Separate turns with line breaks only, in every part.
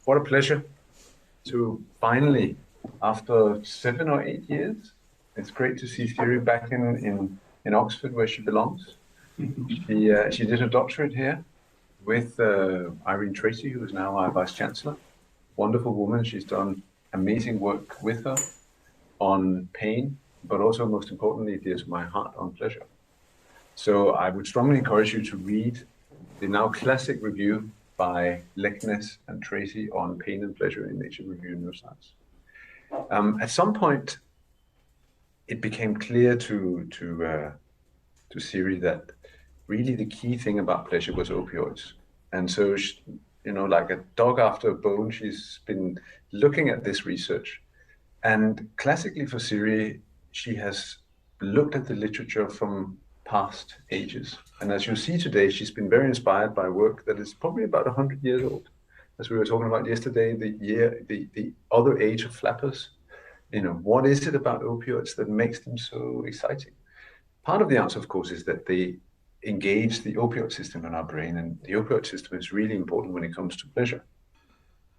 What a pleasure to finally, after 7 or 8 years, it's great to see Siri back in Oxford, where she belongs. She did a doctorate here with Irene Tracy, who is now our Vice Chancellor. Wonderful woman. She's done amazing work with her on pain, but also most importantly, dear to my heart, on pleasure. So I would strongly encourage you to read the now classic review by Leknes and Tracy on pain and pleasure in Nature Review Neuroscience. At some point, it became clear to Siri that really the key thing about pleasure was opioids. And so, she, like a dog after a bone, she's been looking at this research. And classically for Siri, she has looked at the literature from past ages. And as you see today, she's been very inspired by work that is probably about 100 years old. As we were talking about yesterday, the other age of flappers. What is it about opioids that makes them so exciting? Part of the answer, of course, is that they engage the opioid system in our brain, and the opioid system is really important when it comes to pleasure.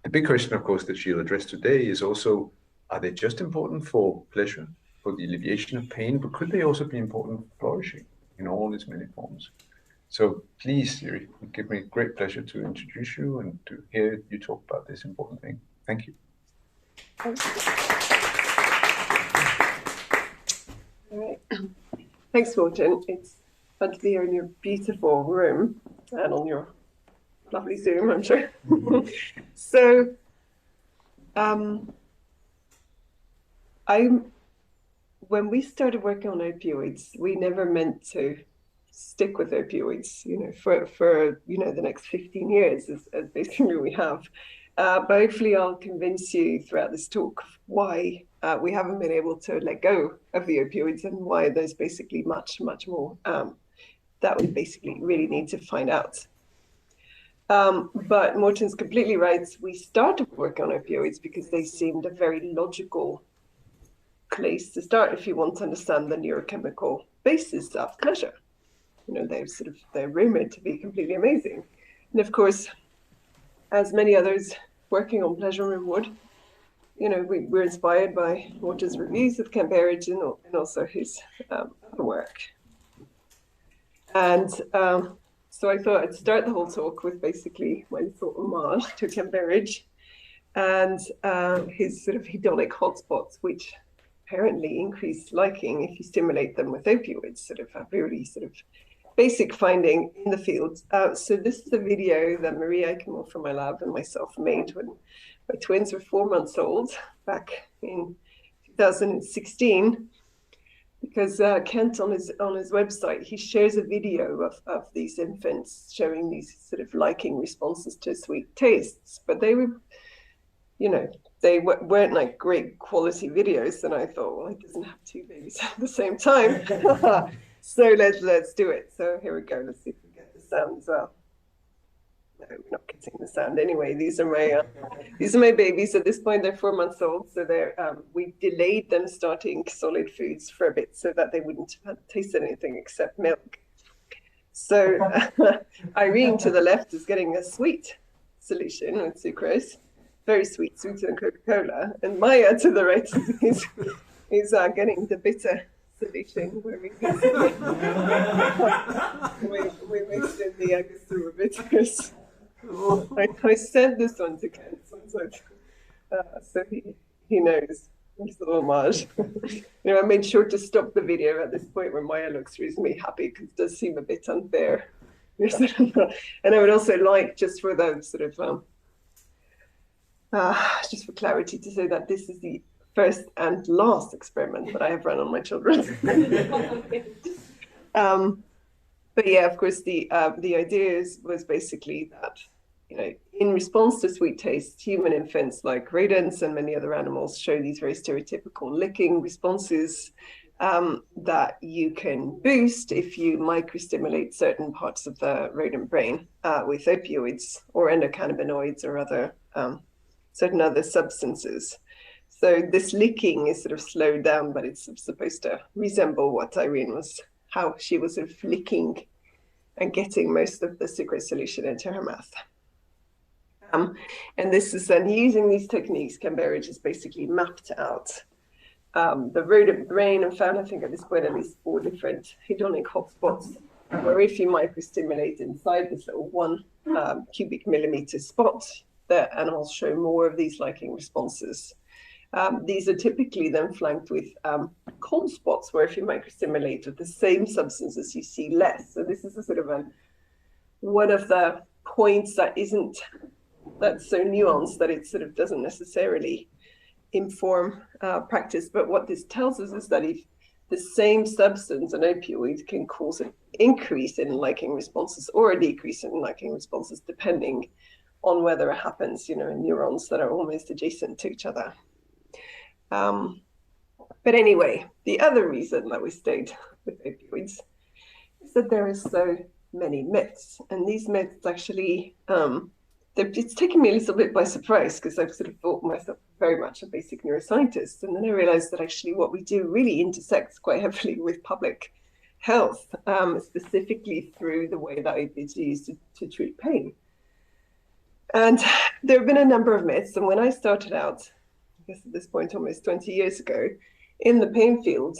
The big question, of course, that she'll address today is also, are they just important for pleasure, for the alleviation of pain, but could they also be important for flourishing in all its many forms? So please, Siri, it gives me great pleasure to introduce you and to hear you talk about this important thing. Thank you.
All right. Thanks, Morten. It's fun to be here in your beautiful room and on your lovely Zoom, I'm sure. So, when we started working on opioids, we never meant to stick with opioids, for the next 15 years, as basically we have. But hopefully I'll convince you throughout this talk why we haven't been able to let go of the opioids and why there's basically much, much more that we basically really need to find out. But Morten's completely right. We started working on opioids because they seemed a very logical place to start if you want to understand the neurochemical basis of pleasure. They're rumored to be completely amazing. And of course, as many others working on pleasure and reward, we're inspired by Morten's reviews of Cambridge and also his work. And so I thought I'd start the whole talk with basically my little homage to Cambridge and his sort of hedonic hotspots, which apparently increase liking if you stimulate them with opioids, sort of a really sort of basic finding in the field. So this is a video that Maria Eikenwald from my lab and myself made when my twins were 4 months old back in 2016. Because Kent on his website, he shares a video of these infants showing these sort of liking responses to sweet tastes, but they were, they weren't like great quality videos. And I thought, well, he doesn't have two babies at the same time. So let's do it. So here we go. Let's see if we get the sound as well. No, we're not getting the sound anyway. These are my babies. At this point, they're 4 months old. So we delayed them starting solid foods for a bit so that they wouldn't taste anything except milk. So Irene to the left is getting a sweet solution with sucrose, very sweet, sweeter than Coca-Cola. And Maya to the right is getting the bitter solution where we mixed in the Angostura bitters. I sent this one to Ken, so he knows. It's a little homage. I made sure to stop the video at this point where Maya looks reasonably happy because it does seem a bit unfair. And I would also like, just for the sort of, just for clarity, to say that this is the first and last experiment that I have run on my children. But yeah, of course, the idea was basically that, in response to sweet taste, human infants like rodents and many other animals show these very stereotypical licking responses that you can boost if you microstimulate certain parts of the rodent brain with opioids or endocannabinoids or other certain other substances. So this licking is sort of slowed down, but it's supposed to resemble what Irene how she was sort of licking and getting most of the sucrose solution into her mouth. And this is then using these techniques, Cambridge has basically mapped out the rodent brain and found, I think at this point, at least 4 different hedonic hotspots, where if you microstimulate inside this little 1 cubic millimeter spot, the animals show more of these liking responses. These are typically then flanked with cold spots, where if you microstimulate with the same substances, you see less. So this is a sort of one of the points that isn't that's so nuanced that it sort of doesn't necessarily inform practice. But what this tells us is that if the same substance, an opioid, can cause an increase in liking responses or a decrease in liking responses, depending on whether it happens, in neurons that are almost adjacent to each other. But anyway, the other reason that we stayed with opioids is that there are so many myths, and these myths actually it's taken me a little bit by surprise, because I've sort of thought myself very much a basic neuroscientist, and then I realized that actually what we do really intersects quite heavily with public health, specifically through the way that opioids are used to treat pain. And there have been a number of myths, and when I started out, I guess at this point almost 20 years ago, in the pain field,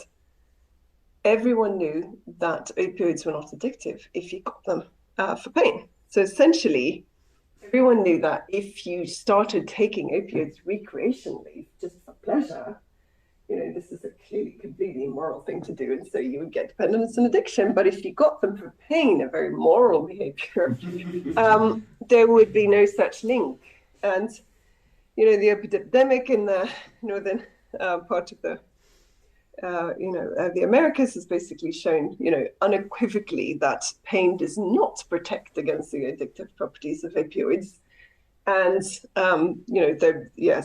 everyone knew that opioids were not addictive if you got them for pain. So essentially, everyone knew that if you started taking opioids recreationally, just for pleasure, this is a clearly completely immoral thing to do, and so you would get dependence and addiction. But if you got them for pain, a very moral behavior, there would be no such link. And the epidemic in the northern part of the Americas has basically shown, unequivocally that pain does not protect against the addictive properties of opioids. And,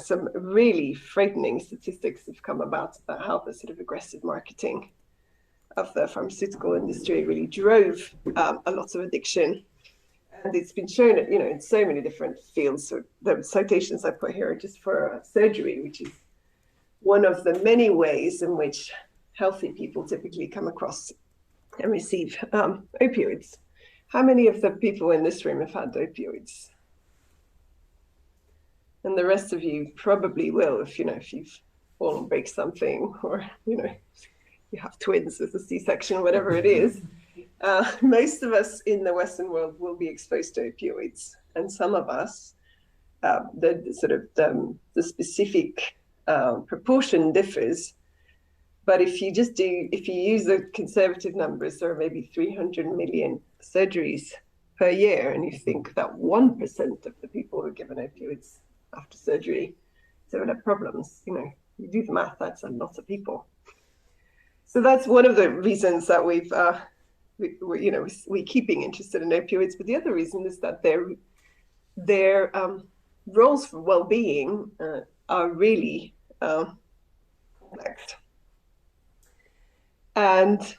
some really frightening statistics have come about how the sort of aggressive marketing of the pharmaceutical industry really drove a lot of addiction. And it's been shown, in so many different fields. So the citations I put here are just for surgery, which is one of the many ways in which healthy people typically come across and receive opioids. How many of the people in this room have had opioids? And the rest of you probably will, if you've fallen, break something, or you have twins with a C-section or whatever it is. Most of us in the Western world will be exposed to opioids, and some of us, the specific proportion differs. But if you use the conservative numbers, there are maybe 300 million surgeries per year, and you think that 1% of the people who are given opioids after surgery don't have problems. You do the math, that's a lot of people. So that's one of the reasons that we keep being interested in opioids. But the other reason is that their roles for well-being are really complex. And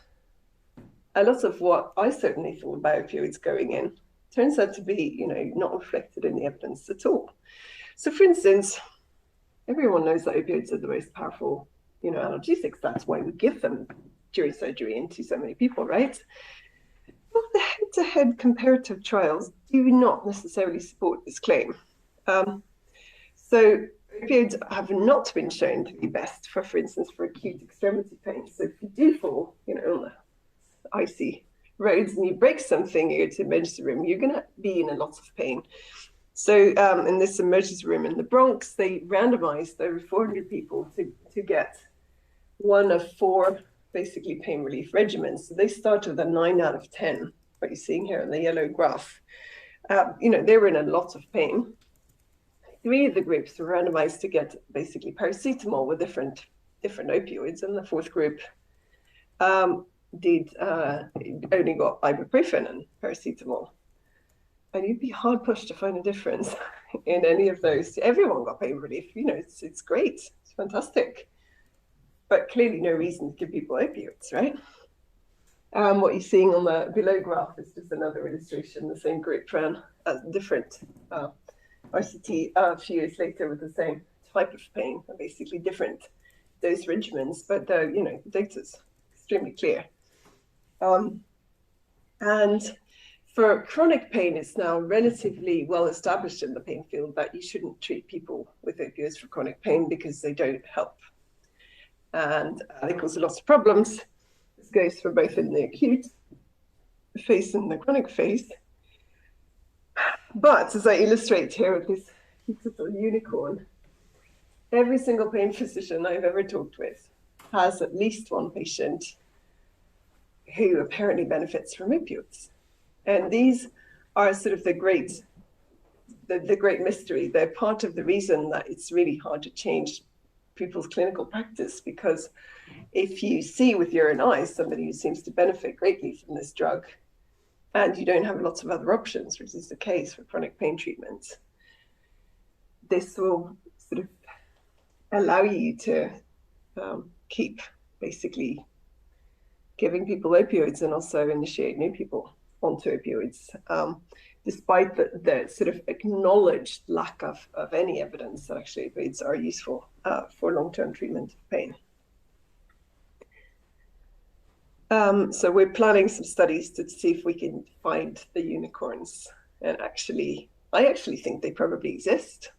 a lot of what I certainly thought about opioids going in turns out to be, not reflected in the evidence at all. So for instance, everyone knows that opioids are the most powerful, analgesics. That's why we give them during surgery into so many people, right? Well, the head-to-head comparative trials do not necessarily support this claim. So opioids have not been shown to be best for instance, for acute extremity pain. So if you do fall, on the icy roads and you break something, you go to the emergency room, you're going to be in a lot of pain. So in this emergency room in the Bronx, they randomized over 400 people to get one of 4 basically pain relief regimens. So they start with a 9 out of 10, what you're seeing here in the yellow graph. They were in a lot of pain. 3 of the groups were randomized to get basically paracetamol with different opioids, and the 4th group only got ibuprofen and paracetamol. And you'd be hard pushed to find a difference in any of those. Everyone got pain relief. It's great. It's fantastic. But clearly no reason to give people opioids, right? What you're seeing on the below graph is just another illustration. The same group ran a different RCT a few years later with the same type of pain, basically different dose regimens, but the data's extremely clear. And for chronic pain, it's now relatively well established in the pain field that you shouldn't treat people with opioids for chronic pain because they don't help. And they cause a lot of problems. This goes for both in the acute phase and the chronic phase. But as I illustrate here with this little unicorn, every single pain physician I've ever talked with has at least one patient who apparently benefits from opioids. And these are sort of the great mystery. They're part of the reason that it's really hard to change people's clinical practice, because if you see with your own eyes somebody who seems to benefit greatly from this drug, and you don't have lots of other options, which is the case for chronic pain treatments, this will sort of allow you to keep basically giving people opioids and also initiate new people onto opioids, despite the sort of acknowledged lack of any evidence that actually opioids are useful for long-term treatment of pain. So we're planning some studies to see if we can find the unicorns. And I actually think they probably exist.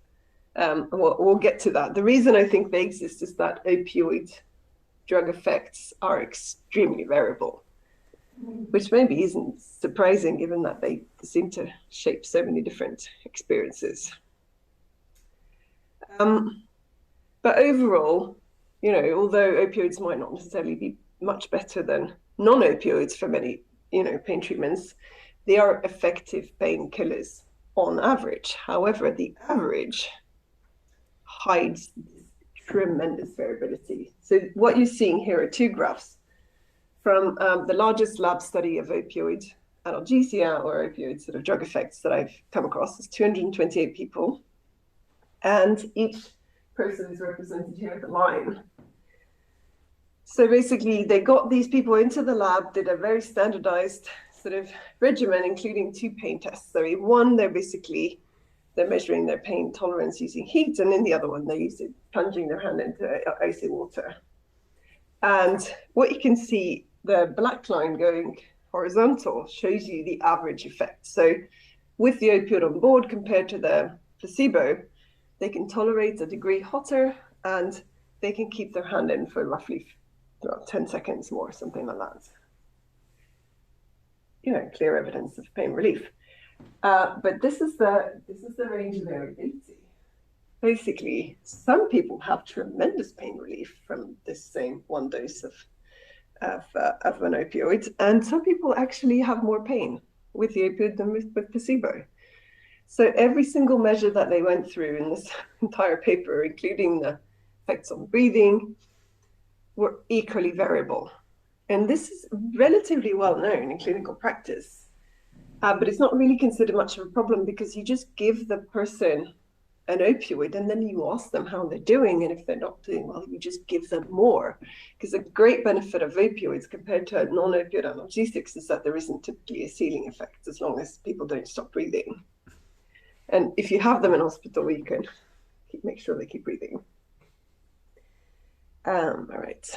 We'll get to that. The reason I think they exist is that opioid drug effects are extremely variable, which maybe isn't surprising given that they seem to shape so many different experiences. But overall, although opioids might not necessarily be much better than non-opioids for many, pain treatments, they are effective painkillers on average. However, the average hides tremendous variability. So what you're seeing here are two graphs from the largest lab study of opioid analgesia or opioid sort of drug effects that I've come across. It's 228 people, and each person is represented here with a line. So basically, they got these people into the lab, did a very standardized sort of regimen, including 2 pain tests. So in one, they're measuring their pain tolerance using heat, and in the other one, they're plunging their hand into icy water. And what you can see, the black line going horizontal shows you the average effect. So with the opioid on board compared to the placebo, they can tolerate a degree hotter, and they can keep their hand in for roughly 10 seconds more, something like that. Clear evidence of pain relief. But this is the range of variability. Basically, some people have tremendous pain relief from this same one dose of an opioid, and some people actually have more pain with the opioid than with placebo. So every single measure that they went through in this entire paper, including the effects on breathing, were equally variable. And this is relatively well known in clinical practice, but it's not really considered much of a problem because you just give the person an opioid and then you ask them how they're doing. And if they're not doing well, you just give them more. Because a great benefit of opioids compared to non-opioid analgesics is that there isn't typically a ceiling effect as long as people don't stop breathing. And if you have them in hospital, you can make sure they keep breathing. All right.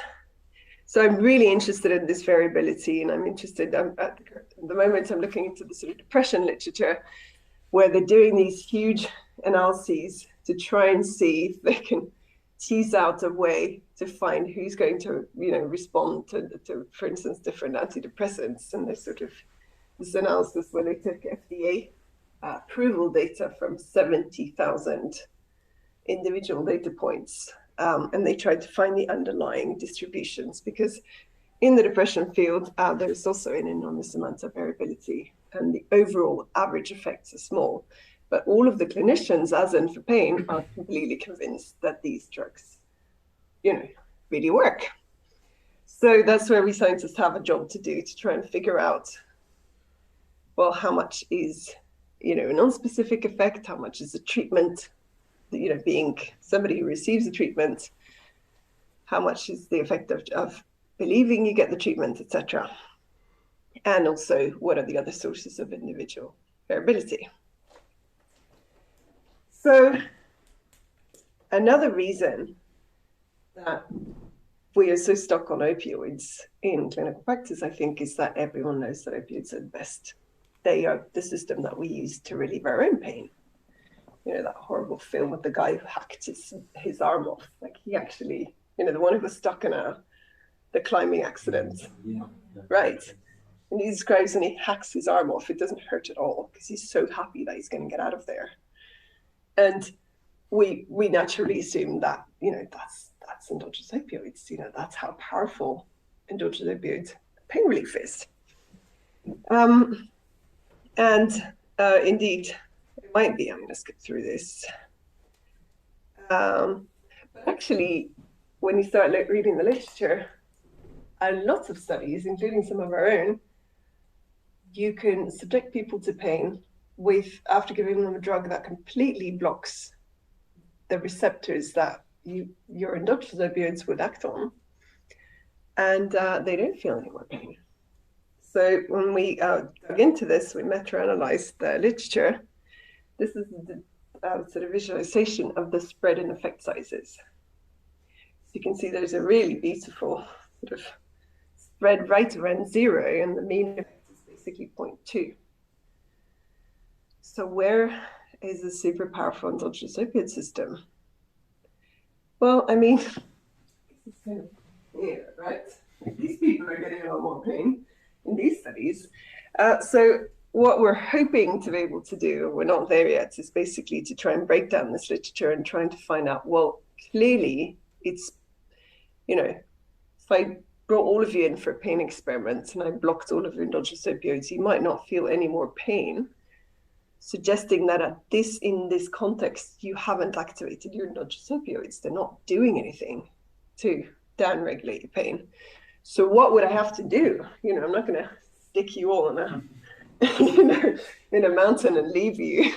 So I'm really interested in this variability, and I'm interested, at the moment I'm looking into the sort of depression literature where they're doing these huge analyses to try and see if they can tease out a way to find who's going to, respond to, for instance, different antidepressants. And there's sort of this analysis where they took FDA approval data from 70,000 individual data points. And they tried to find the underlying distributions, because in the depression field, there is also an enormous amount of variability, and the overall average effects are small. But all of the clinicians, as in for pain, are completely convinced that these drugs, really work. So that's where we scientists have a job to do, to try and figure out, well, how much is, a non-specific effect, how much is a treatment, being somebody who receives the treatment, how much is the effect of believing you get the treatment, etc. And also, what are the other sources of individual variability? So another reason that we are so stuck on opioids in clinical practice, I think, is that everyone knows that opioids are the best they are the system that we use to relieve our own pain. You know, that horrible film with the guy who hacked his arm off. Like, he actually, you know, the one who was stuck in the climbing accident. Right. And he describes when he hacks his arm off, it doesn't hurt at all because he's so happy that he's going to get out of there. And we naturally assume that, you know, that's endogenous opioids. You know, that's how powerful endogenous opioid pain relief is. Indeed, it might be. I'm going to skip through this. But actually, when you start reading the literature, lots of studies, including some of our own, you can subject people to pain after giving them a drug that completely blocks the receptors that your endogenous opioids would act on, and they don't feel any more pain. So when we dug into this, we meta-analyzed the literature. This is the sort of visualization of the spread in effect sizes. So you can see there's a really beautiful sort of spread right around 0, and the mean effect is basically 0.2. So where is the super powerful endogenous opioid system? Well, I mean, it's kind of here, right? These people are getting a lot more pain in these studies. So what we're hoping to be able to do, we're not there yet, is basically to try and break down this literature and trying to find out, well, clearly it's, you know, if I brought all of you in for a pain experiment and I blocked all of your endogenous opioids, you might not feel any more pain, suggesting that in this context, you haven't activated your endogenous opioids. They're not doing anything to downregulate your pain. So what would I have to do? You know, I'm not going to stick you all in a mountain and leave you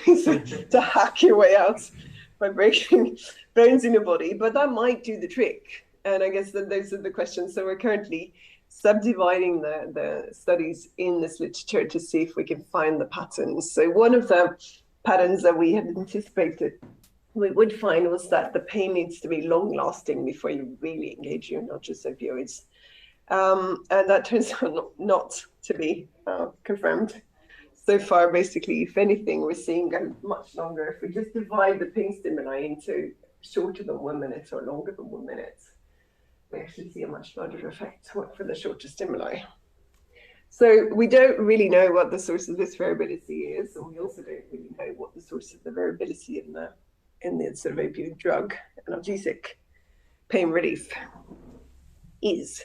to hack your way out by breaking bones in your body, but that might do the trick. And I guess that those are the questions. So we're currently subdividing the studies in this literature to see if we can find the patterns. So one of the patterns that we had anticipated we would find was that the pain needs to be long lasting before you really engage your endogenous opioids. And that turns out not to be confirmed. So far, basically, if anything, we're seeing go much longer. If we just divide the pain stimuli into shorter than 1 minute or longer than 1 minute, we actually see a much larger effect for the shorter stimuli. So we don't really know what the source of this variability is, and we also don't really know what the source of the variability in the sort of opioid drug analgesic pain relief is.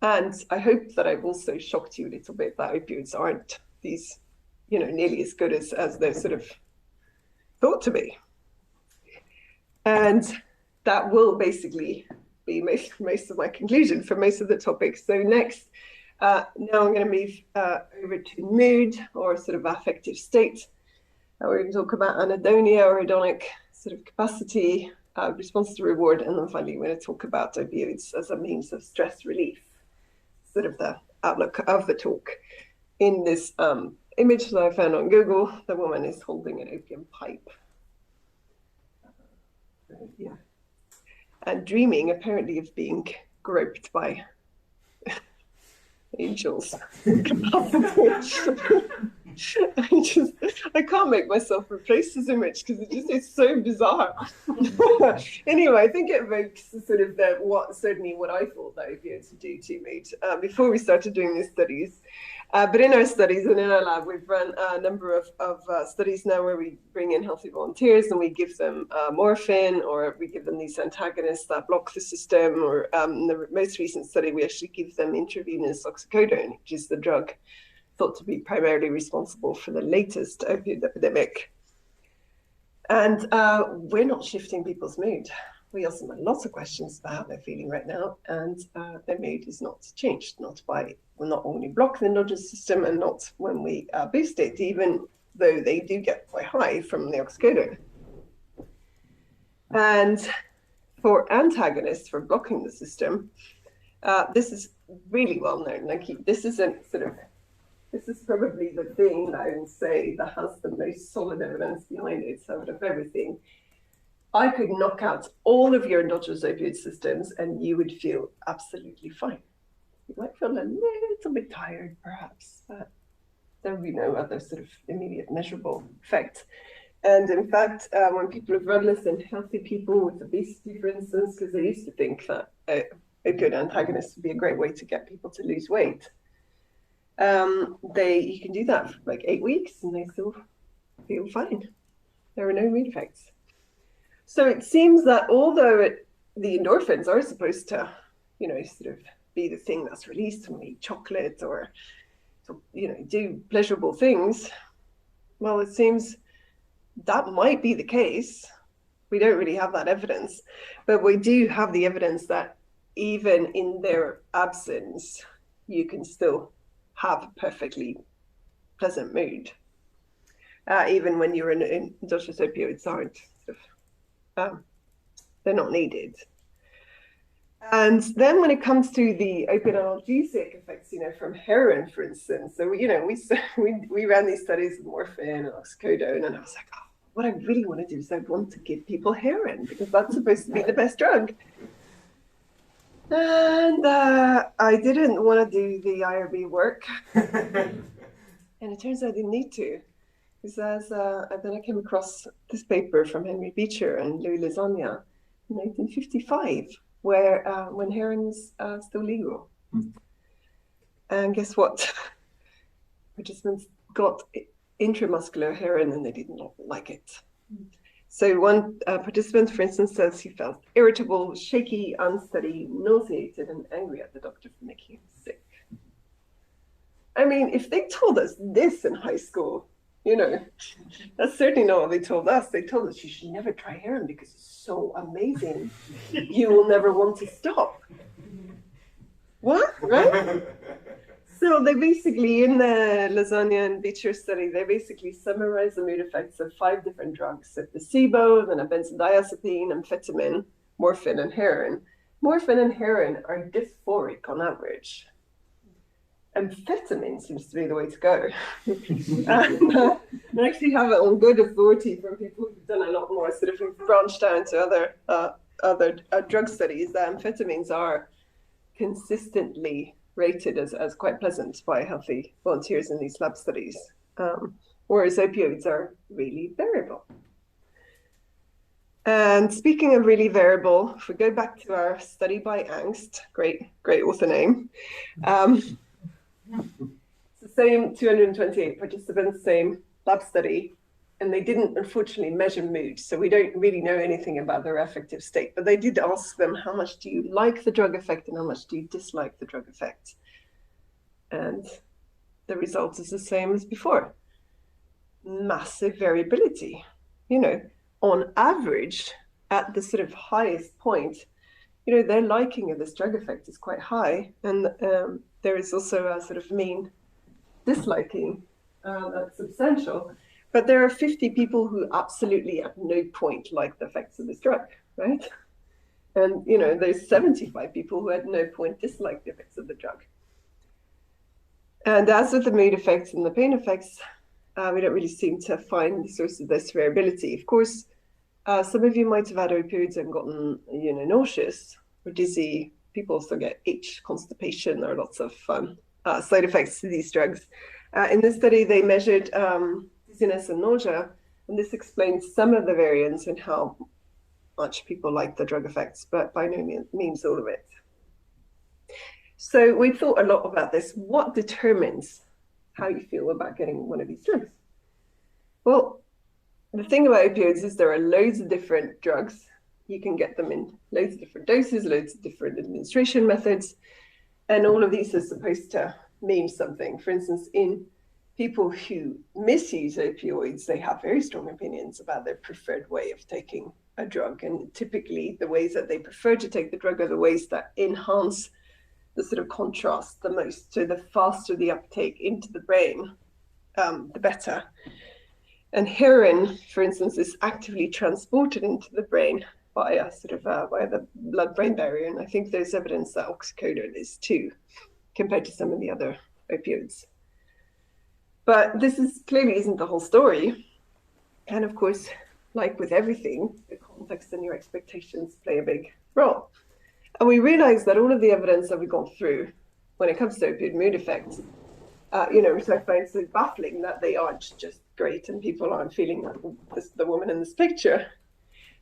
And I hope that I've also shocked you a little bit that opioids aren't these, you know, nearly as good as they're sort of thought to be. And that will basically be most of my conclusion for most of the topics. So next, now I'm going to move over to mood or sort of affective state. We're going to talk about anhedonia or hedonic sort of capacity, response to reward, and then finally we're going to talk about opioids as a means of stress relief. Sort of the outlook of the talk. In this image that I found on Google, the woman is holding an opium pipe. Yeah. And dreaming apparently of being groped by angels. I can't make myself replace this image because it's so bizarre. Anyway, I think it evokes sort of certainly what I thought that opioids would do to mood before we started doing these studies. But in our studies and in our lab, we've run a number of studies now where we bring in healthy volunteers and we give them morphine, or we give them these antagonists that block the system, or in the most recent study, we actually give them intravenous oxycodone, which is the drug thought to be primarily responsible for the latest opioid epidemic. And we're not shifting people's mood. We ask them lots of questions about how they're feeling right now, and their mood is not changed, not when we block the endogenous system and not when we boost it, even though they do get quite high from the oxycodone. And for antagonists, for blocking the system, this is really well known. Like, this is probably the thing that I would say that has the most solid evidence behind it. So out of everything, I could knock out all of your endogenous opioid systems and you would feel absolutely fine. You might feel a little bit tired, perhaps, but there will be no other sort of immediate measurable effect. And in fact, when people have run this in healthy people with obesity, for instance, because they used to think that a good antagonist would be a great way to get people to lose weight, you can do that for like 8 weeks and they still feel fine. There are no mood effects. So it seems that although the endorphins are supposed to, sort of be the thing that's released when we eat chocolate or, do pleasurable things, well, it seems that might be the case. We don't really have that evidence, but we do have the evidence that even in their absence, you can still have a perfectly pleasant mood, even when you're in endogenous opioids aren't, they're not needed. And then when it comes to the opiate analgesic effects, from heroin, for instance, so, we ran these studies with morphine and oxycodone, and I was like, oh, what I really want to do is I want to give people heroin because that's supposed to be the best drug. And I didn't want to do the IRB work. And it turns out I didn't need to. Because then I came across this paper from Henry Beecher and Louis Lasagna in 1955, where when heroin was still legal. And guess what? Participants got intramuscular heroin and they did not like it. So one participant, for instance, says he felt irritable, shaky, unsteady, nauseated, and angry at the doctor for making him sick. I mean, if they told us this in high school, that's certainly not what they told us. They told us you should never try heroin because it's so amazing. You will never want to stop. What? Right? So they basically, in the Lasagna and Beecher study, they basically summarize the mood effects of 5 different drugs: a placebo, then a benzodiazepine, amphetamine, morphine, and heroin. Morphine and heroin are dysphoric on average. Amphetamine seems to be the way to go. And I actually have it on good authority from people who've done a lot more, sort of branched down to other drug studies, that amphetamines are consistently rated as quite pleasant by healthy volunteers in these lab studies, whereas opioids are really variable. And speaking of really variable, if we go back to our study by Angst, great author name, it's the same 228 participants, same lab study, and they didn't unfortunately measure mood, so we don't really know anything about their affective state, but they did ask them, how much do you like the drug effect and how much do you dislike the drug effect? And the result is the same as before. Massive variability. On average, at the sort of highest point, their liking of this drug effect is quite high, and there is also a sort of mean disliking that's substantial. But there are 50 people who absolutely at no point like the effects of this drug, right? And, there's 75 people who at no point dislike the effects of the drug. And as with the mood effects and the pain effects, we don't really seem to find the source of this variability. Of course, some of you might have had opioids and gotten, nauseous or dizzy. People also get itch, constipation. There are lots of side effects to these drugs. In this study, they measured dizziness and nausea, and this explains some of the variance in how much people like the drug effects, but by no means all of it. So we thought a lot about this. What determines how you feel about getting one of these drugs? Well, the thing about opioids is there are loads of different drugs. You can get them in loads of different doses, loads of different administration methods, and all of these are supposed to mean something. For instance, in people who misuse opioids, they have very strong opinions about their preferred way of taking a drug. And typically the ways that they prefer to take the drug are the ways that enhance the sort of contrast the most. So the faster the uptake into the brain, the better. And heroin, for instance, is actively transported into the brain via the blood-brain barrier. And I think there's evidence that oxycodone is too, compared to some of the other opioids. But this clearly isn't the whole story. And of course, like with everything, the context and your expectations play a big role. And we realized that all of the evidence that we've gone through when it comes to opioid mood effects, you know, which I find so baffling that they aren't just great and people aren't feeling like the woman in this picture.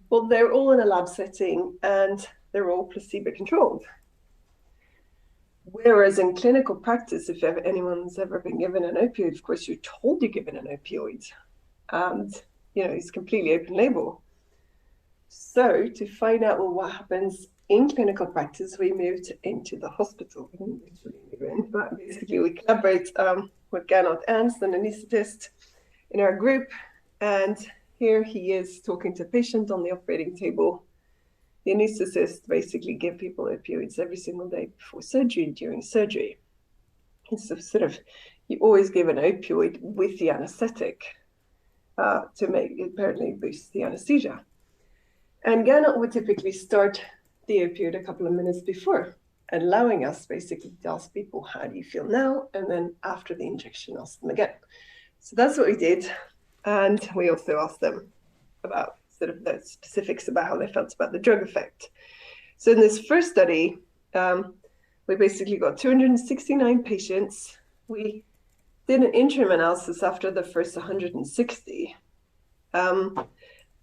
Well, they're all in a lab setting and they're all placebo controlled. Whereas in clinical practice, if anyone's ever been given an opioid, of course, you're told you're given an opioid. And, you know, it's completely open label. So to find out, well, what happens in clinical practice, we moved into the hospital. We didn't actually move in, but basically we collaborate with Gernot Ernst, an anesthetist in our group. And here he is talking to a patient on the operating table. The anesthetist basically give people opioids every single day before surgery and during surgery. It's sort of, you always give an opioid with the anesthetic to make, apparently boost the anesthesia. And Gernot would typically start the opioid a couple of minutes before, allowing us basically to ask people, how do you feel now? And then after the injection, ask them again. So that's what we did. And we also asked them about sort of the specifics about how they felt about the drug effect. So in this first study, we basically got 269 patients. We did an interim analysis after the first 160.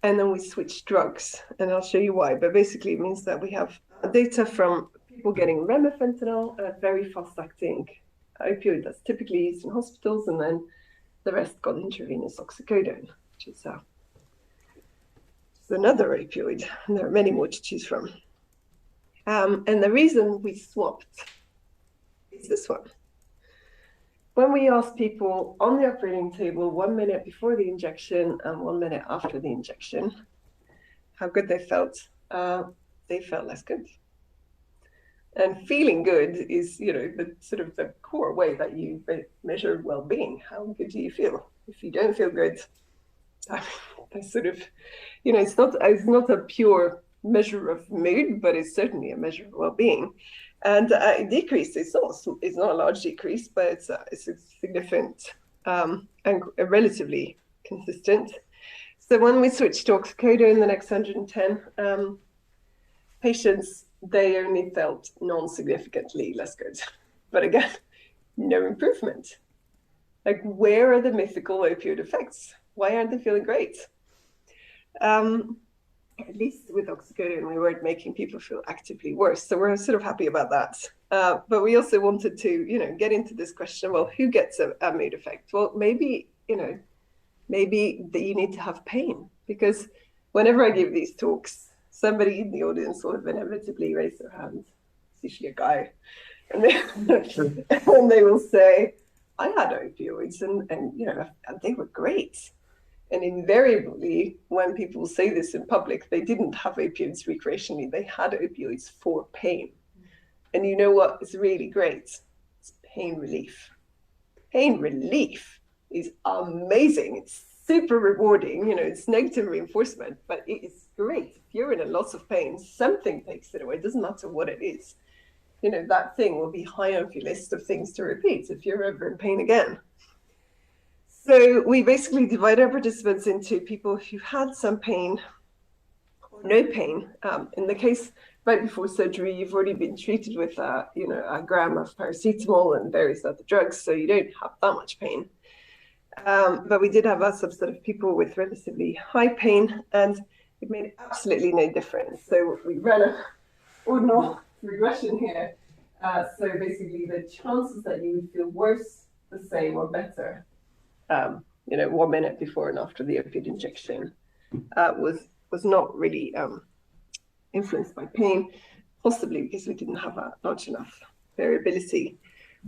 And then we switched drugs, and I'll show you why. But basically it means that we have data from people getting remifentanil, a very fast-acting opioid that's typically used in hospitals, and then the rest got intravenous oxycodone, which is another opioid, and there are many more to choose from. And the reason we swapped is this one. When we asked people on the operating table 1 minute before the injection and 1 minute after the injection, how good they felt less good. And feeling good is, you know, the sort of the core way that you measure well-being. How good do you feel? If you don't feel good, that's sort of, you know, it's not a pure measure of mood, but it's certainly a measure of well-being. And it decreased. It's not a large decrease, but it's a significant and relatively consistent. So when we switched to oxycodone, the next 110 patients, they only felt non-significantly less good. But again, no improvement. Like, where are the mythical opioid effects? Why aren't they feeling great? At least with oxycodone, we weren't making people feel actively worse. So we're sort of happy about that. But we also wanted to, you know, get into this question, well, who gets a mood effect? Well, maybe, you know, maybe that you need to have pain, because whenever I give these talks, somebody in the audience will have inevitably raise their hand. It's usually a guy. And they will say, I had opioids and you know, and they were great. And invariably, when people say this in public, they didn't have opioids recreationally. They had opioids for pain. And you know what is really great? It's pain relief. Pain relief is amazing. It's super rewarding. You know, it's negative reinforcement, but it is great. If you're in a lot of pain, something takes it away. It doesn't matter what it is. You know, that thing will be high on your list of things to repeat if you're ever in pain again. So we basically divide our participants into people who had some pain or no pain. In the case right before surgery, you've already been treated with you know, a gram of paracetamol and various other drugs, so you don't have that much pain. But we did have a subset of people with relatively high pain, and it made absolutely no difference. So we ran an ordinal regression here. So basically the chances that you would feel worse, the same, or better, you know, 1 minute before and after the opioid injection was not really influenced by pain, possibly because we didn't have a large enough variability.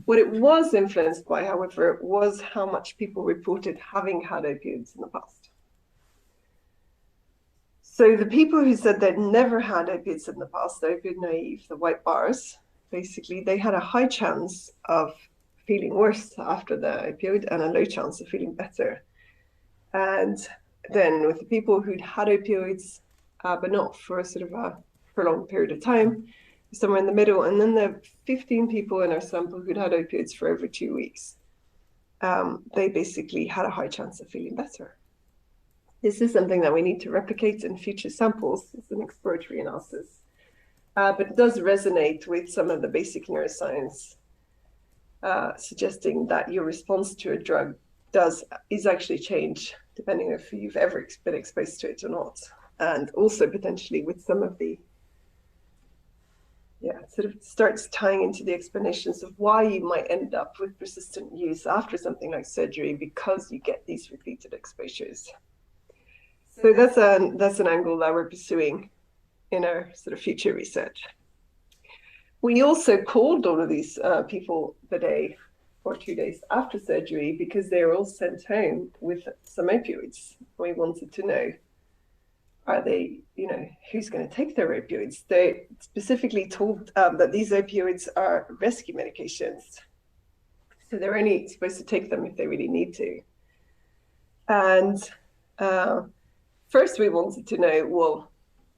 What it was influenced by, however, was how much people reported having had opioids in the past. So the people who said they'd never had opioids in the past, the opioid naive, the white bars, basically they had a high chance of feeling worse after the opioid and a low chance of feeling better. And then with the people who'd had opioids, but not for a sort of a prolonged period of time, somewhere in the middle, and then the 15 people in our sample who'd had opioids for over 2 weeks, they basically had a high chance of feeling better. This is something that we need to replicate in future samples. It's an exploratory analysis, but it does resonate with some of the basic neuroscience suggesting that your response to a drug is actually changed depending if you've ever been exposed to it or not, and also potentially with some of the sort of starts tying into the explanations of why you might end up with persistent use after something like surgery, because you get these repeated exposures. So that's an angle that we're pursuing in our sort of future research. We also called all of these people the day or 2 days after surgery, because they were all sent home with some opioids. We wanted to know, are they, who's going to take their opioids? They specifically told that these opioids are rescue medications. So they're only supposed to take them if they really need to. And first we wanted to know, well,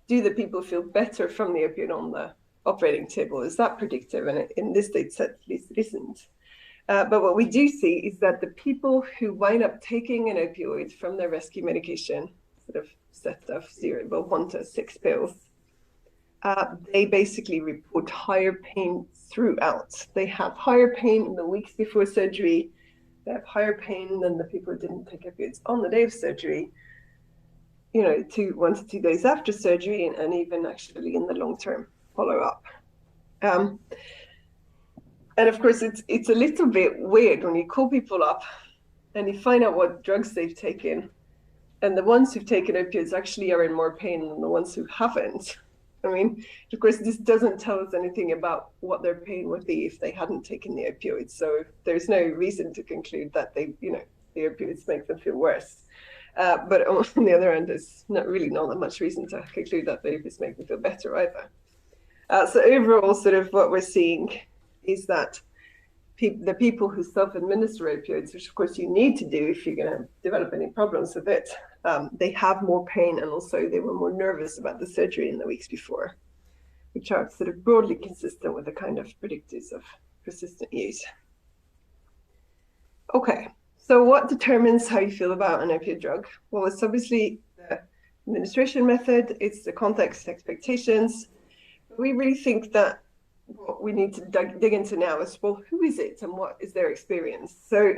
do the people feel better from the opioid on the operating table? Is that predictive? And in this data set, at least it isn't. But what we do see is that the people who wind up taking an opioid from their rescue medication, sort of set of 1 to 6 pills, they basically report higher pain throughout. They have higher pain in the weeks before surgery. They have higher pain than the people who didn't take opioids on the day of surgery, 1 to 2 days after surgery, and even actually in the long-term follow-up. And of course, it's a little bit weird when you call people up and you find out what drugs they've taken, and the ones who've taken opioids actually are in more pain than the ones who haven't. I mean, of course, this doesn't tell us anything about what their pain would be if they hadn't taken the opioids. So there's no reason to conclude that the opioids make them feel worse. But on the other hand, there's not that much reason to conclude that the opioids make them feel better either. So overall, sort of what we're seeing is that the people who self-administer opioids, which of course you need to do if you're going to develop any problems with it, they have more pain, and also they were more nervous about the surgery in the weeks before, which are sort of broadly consistent with the kind of predictors of persistent use. Okay, so what determines how you feel about an opioid drug? Well, it's obviously the administration method, it's the context, expectations. We really think that what we need to dig into now is, well, who is it and what is their experience? So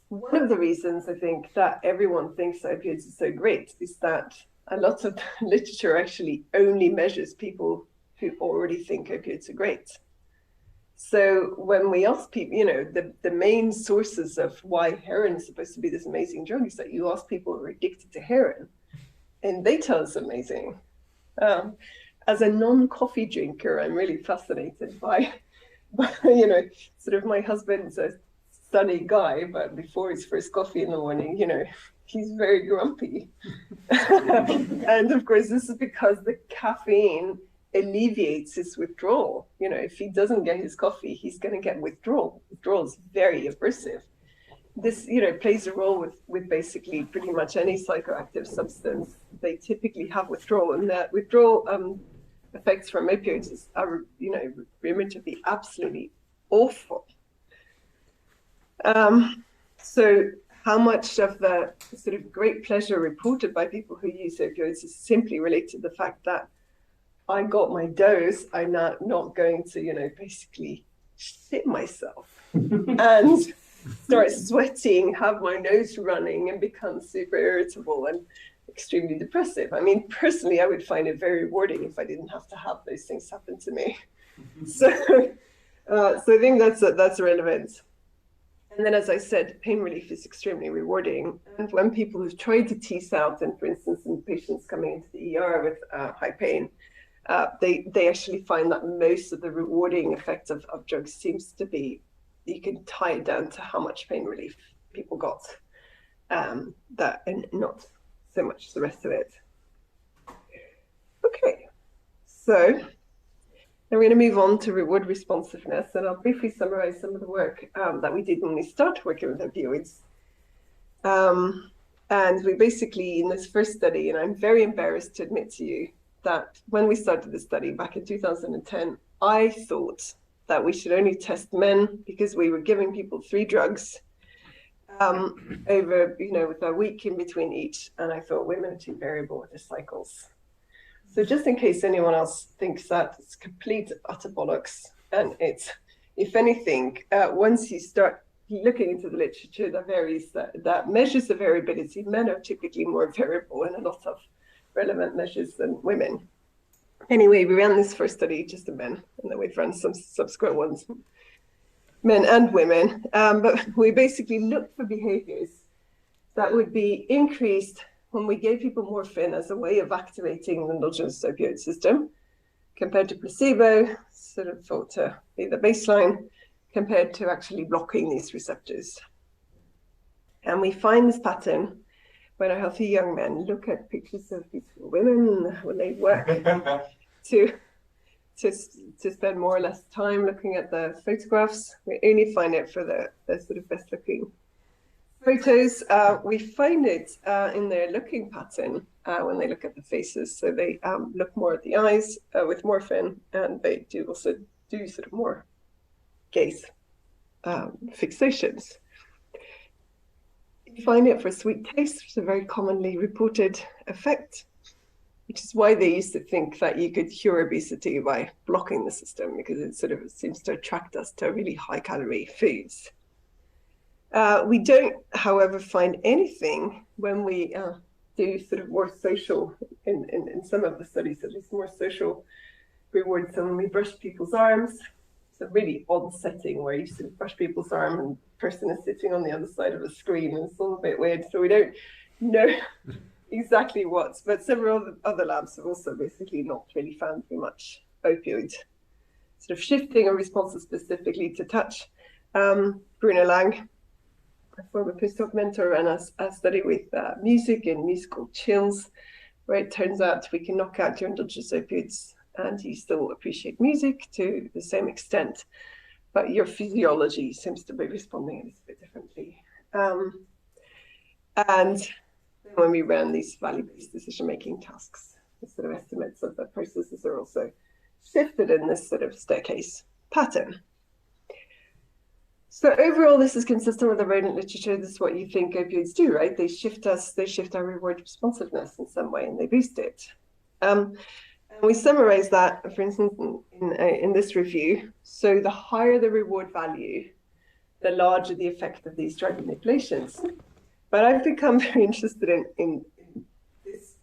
one of the reasons I think that everyone thinks opioids are so great is that a lot of the literature actually only measures people who already think opioids are great. So when we ask people, the main sources of why heroin is supposed to be this amazing drug is that you ask people who are addicted to heroin, and they tell us amazing. As a non-coffee drinker, I'm really fascinated by sort of my husband's a sunny guy, but before his first coffee in the morning, he's very grumpy. And of course, this is because the caffeine alleviates his withdrawal. If he doesn't get his coffee, he's going to get withdrawal. Withdrawal is very aversive. This, plays a role with basically pretty much any psychoactive substance. They typically have withdrawal, and that withdrawal effects from opioids are, rumored to be absolutely awful. So how much of the sort of great pleasure reported by people who use opioids is simply related to the fact that I got my dose, I'm not going to, basically shit myself and start sweating, have my nose running, and become super irritable and extremely depressive. I mean, personally, I would find it very rewarding if I didn't have to have those things happen to me. So I think that's relevant. And then, as I said, pain relief is extremely rewarding. And when people have tried to tease out, and for instance, in patients coming into the ER with high pain, they actually find that most of the rewarding effect of drugs seems to be, you can tie it down to how much pain relief people got, and not so much the rest of it. Okay, so then we're going to move on to reward responsiveness, and I'll briefly summarize some of the work that we did when we started working with opioids. And we basically, in this first study, and I'm very embarrassed to admit to you that when we started the study back in 2010, I thought that we should only test men because we were giving people 3 drugs over, with a week in between each. And I thought women are too variable with their cycles. So just in case anyone else thinks that, it's complete utter bollocks, and it's if anything, once you start looking into the literature that varies, that measures the variability, men are typically more variable in a lot of relevant measures than women. Anyway, we ran this first study just on men, and then we've run some subsequent ones, men and women. But we basically looked for behaviors that would be increased when we gave people morphine as a way of activating the endogenous opioid system, compared to placebo, sort of thought to be the baseline, compared to actually blocking these receptors. And we find this pattern when our healthy young men look at pictures of beautiful women when they work to spend more or less time looking at the photographs. We only find it for the sort of best looking photos. We find it in their looking pattern when they look at the faces. So they look more at the eyes with morphine, and they do also do sort of more gaze fixations. You find it for sweet taste, which is a very commonly reported effect, which is why they used to think that you could cure obesity by blocking the system, because it sort of seems to attract us to really high calorie foods. We don't, however, find anything when we do sort of more social, in some of the studies, at least more social rewards. So when we brush people's arms, it's a really odd setting where you sort of brush people's arm and the person is sitting on the other side of the screen, and it's all a bit weird. So we don't know exactly what, but several other labs have also basically not really found very much opioid sort of shifting or responses specifically to touch. Bruno Lang, a former postdoc mentor, ran a study with music and musical chills, where it turns out we can knock out your endogenous opioids and you still appreciate music to the same extent, but your physiology seems to be responding a little bit differently. And when we ran these value-based decision-making tasks, the sort of estimates of the processes are also shifted in this sort of staircase pattern. So overall, this is consistent with the rodent literature. This is what you think opioids do, right? They shift our reward responsiveness in some way, and they boost it. And we summarize that, for instance, in this review. So the higher the reward value, the larger the effect of these drug manipulations. But I've become very interested in this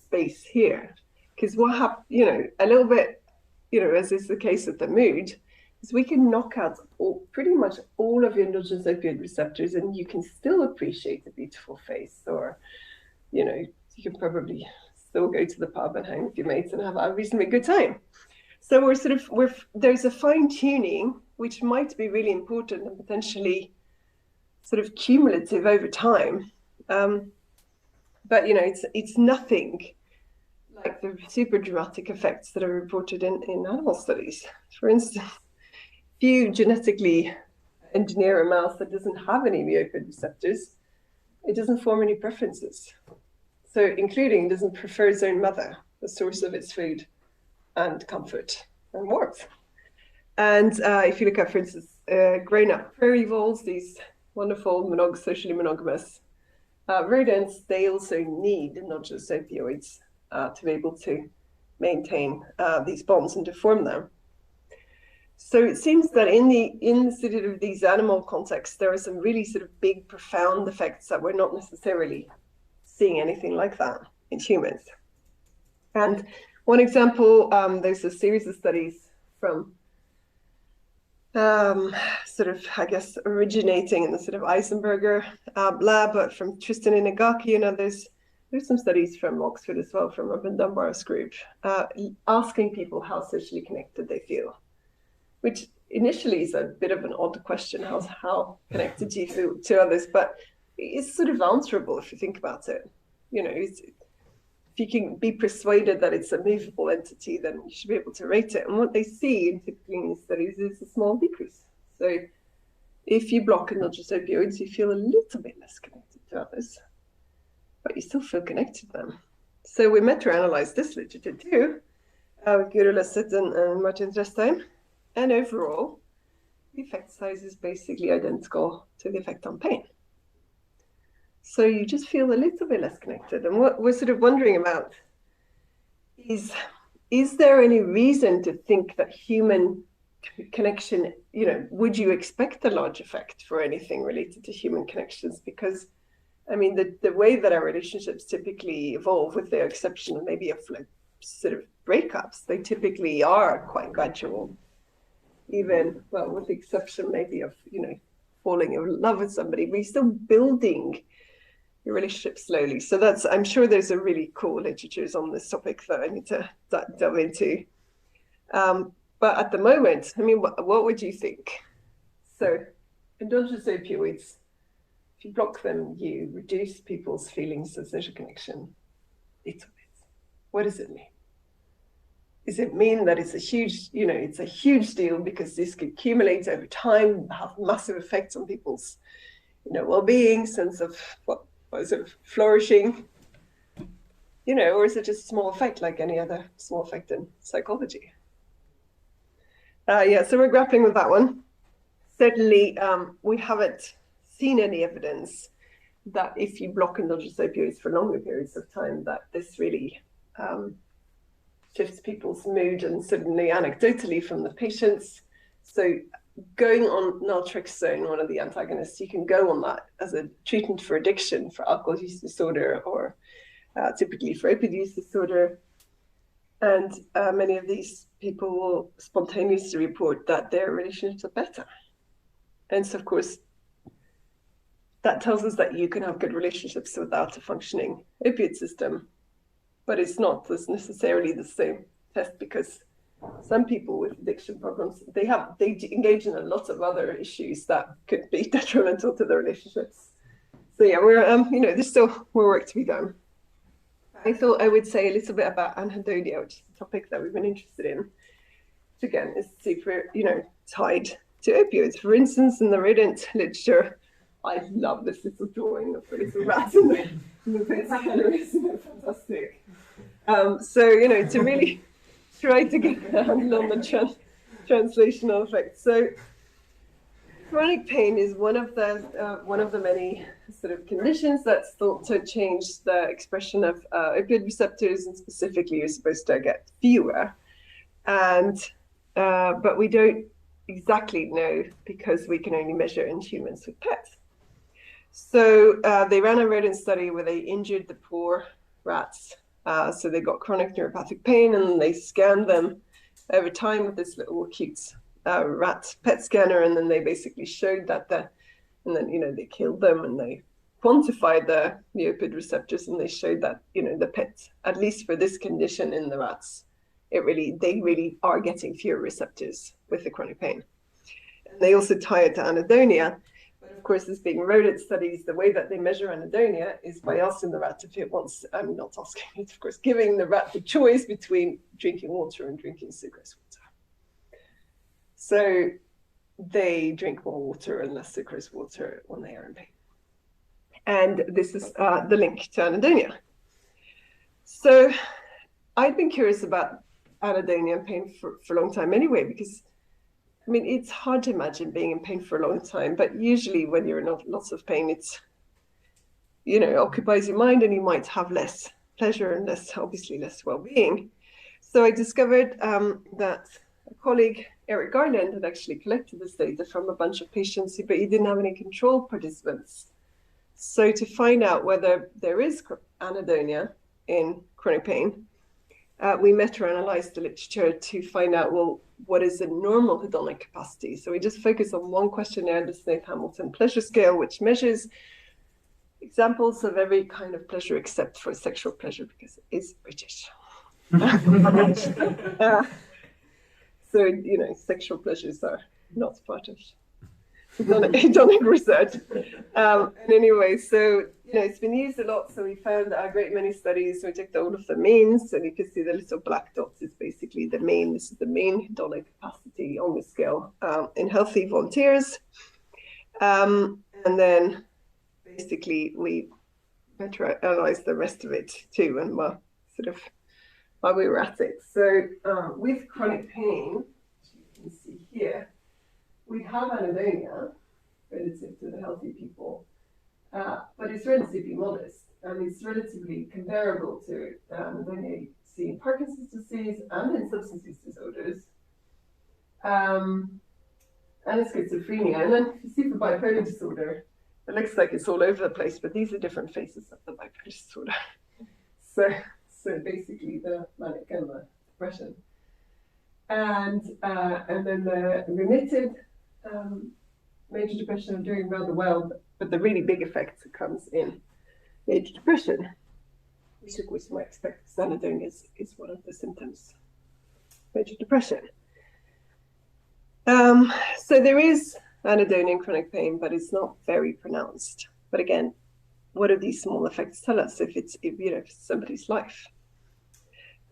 space here, because what happened, a little bit, as is the case with the mood, is we can knock out pretty much all of your endogenous opioid receptors, and you can still appreciate a beautiful face, or, you can probably still go to the pub and hang with your mates and have a reasonably good time. So there's a fine tuning, which might be really important and potentially sort of cumulative over time. But, it's nothing like the super dramatic effects that are reported in animal studies. For instance, if you genetically engineer a mouse that doesn't have any opioid receptors, it doesn't form any preferences. So including doesn't prefer its own mother, the source of its food and comfort and warmth. And if you look at, for instance, grown-up prairie voles, these wonderful socially monogamous rodents, they also need endogenous opioids to be able to maintain these bonds and to form them. So it seems that in the sort of these animal contexts, there are some really sort of big, profound effects that we're not necessarily seeing anything like that in humans. And one example, there's a series of studies from sort of, I guess, originating in the sort of Eisenberger lab, but from Tristan Inagaki and others. There's some studies from Oxford as well, from Robin Dunbar's group, asking people how socially connected they feel, which initially is a bit of an odd question, how connected do you feel to others, but it's sort of answerable if you think about it. If you can be persuaded that it's a movable entity, then you should be able to rate it. And what they see in typically in these studies is a small decrease. So if you block endogenous opioids, you feel a little bit less connected to others, but you still feel connected to them. So we meta-analyzed this literature too, with Guru Lasset and Martin Trestein. And overall, the effect size is basically identical to the effect on pain. So you just feel a little bit less connected. And what we're sort of wondering about is there any reason to think that human connection, you know, would you expect a large effect for anything related to human connections? Because, I mean, the way that our relationships typically evolve, with the exception of maybe of like sort of breakups, they typically are quite gradual. Even, well, with the exception maybe of, you know, falling in love with somebody, we're still building your relationship slowly. So that's, I'm sure there's a really cool literature on this topic that I need to delve into. But at the moment, I mean, what would you think? So endogenous opioids, if you block them, you reduce people's feelings of social connection. Little bit. What does it mean? Does it mean that it's a huge, you know, it's a huge deal because this could accumulate over time, have massive effects on people's, you know, well-being, sense of what is it, flourishing, you know, or is it just a small effect like any other small effect in psychology? Yeah, so we're grappling with that one. Certainly, we haven't seen any evidence that if you block endogenous opioids for longer periods of time, that this really shifts people's mood, and certainly anecdotally from the patients. So going on naltrexone, one of the antagonists, you can go on that as a treatment for addiction, for alcohol use disorder, or typically for opioid use disorder. And many of these people will spontaneously report that their relationships are better. And so, of course, that tells us that you can have good relationships without a functioning opioid system. But it's not necessarily the same test, because some people with addiction problems, they engage in a lot of other issues that could be detrimental to their relationships. So yeah, we're you know, there's still more work to be done. I thought I would say a little bit about anhedonia, which is a topic that we've been interested in, which again is super, you know, tied to opioids. For instance, in the rodent literature, I love this little drawing of the little rats in the pet scanner. Isn't it fantastic? So, you know, to really try to get a handle on the translational effects. So chronic pain is one of the many sort of conditions that's thought to change the expression of opioid receptors, and specifically you're supposed to get fewer. And but we don't exactly know, because we can only measure in humans with pets. So they ran a rodent study where they injured the poor rats. So they got chronic neuropathic pain, and they scanned them over time with this little cute rat PET scanner, and then they basically showed that and then, you know, they killed them and they quantified the opioid receptors, and they showed that, you know, the PET, at least for this condition in the rats, they really are getting fewer receptors with the chronic pain. And they also tie it to anhedonia. But of course, this being rodent studies, the way that they measure anhedonia is by asking the rat if it wants, I'm not asking it, of course, giving the rat the choice between drinking water and drinking sucrose water. So they drink more water and less sucrose water when they are in pain. And this is the link to anhedonia. So I've been curious about anhedonia and pain for a long time anyway, because I mean, it's hard to imagine being in pain for a long time, but usually when you're in lots of pain, it's, you know, occupies your mind, and you might have less pleasure and obviously less well-being. So I discovered that a colleague, Eric Garland, had actually collected this data from a bunch of patients, but he didn't have any control participants. So to find out whether there is anhedonia in chronic pain, we meta-analyzed the literature to find out, well, what is the normal hedonic capacity? So we just focus on one questionnaire, the Snape-Hamilton Pleasure Scale, which measures examples of every kind of pleasure except for sexual pleasure, because it is British. So, you know, sexual pleasures are not part of hedonic research. And anyway, so, you know, it's been used a lot. So we found a great many studies. So we checked all of the means, and you can see the little black dots is basically the mean. This is the mean hedonic capacity on the scale in healthy volunteers. And then basically we meta-analyzed the rest of it too, and well, sort of while we were at it. So with chronic pain, which you can see here, we have anhedonia relative to the healthy people, but it's relatively modest, and it's relatively comparable to anhedonia you see in Parkinson's disease and in substance use disorders. and a schizophrenia. And then if you see for bipolar disorder, it looks like it's all over the place, but these are different phases of the bipolar disorder. So basically the manic and the depression. And then the remitted major depression are doing rather well, but the really big effect comes in major depression, which of course you might expect because anhedonia is one of the symptoms of major depression. So there is anhedonia and chronic pain, but it's not very pronounced. But again, what do these small effects tell us if it's somebody's life?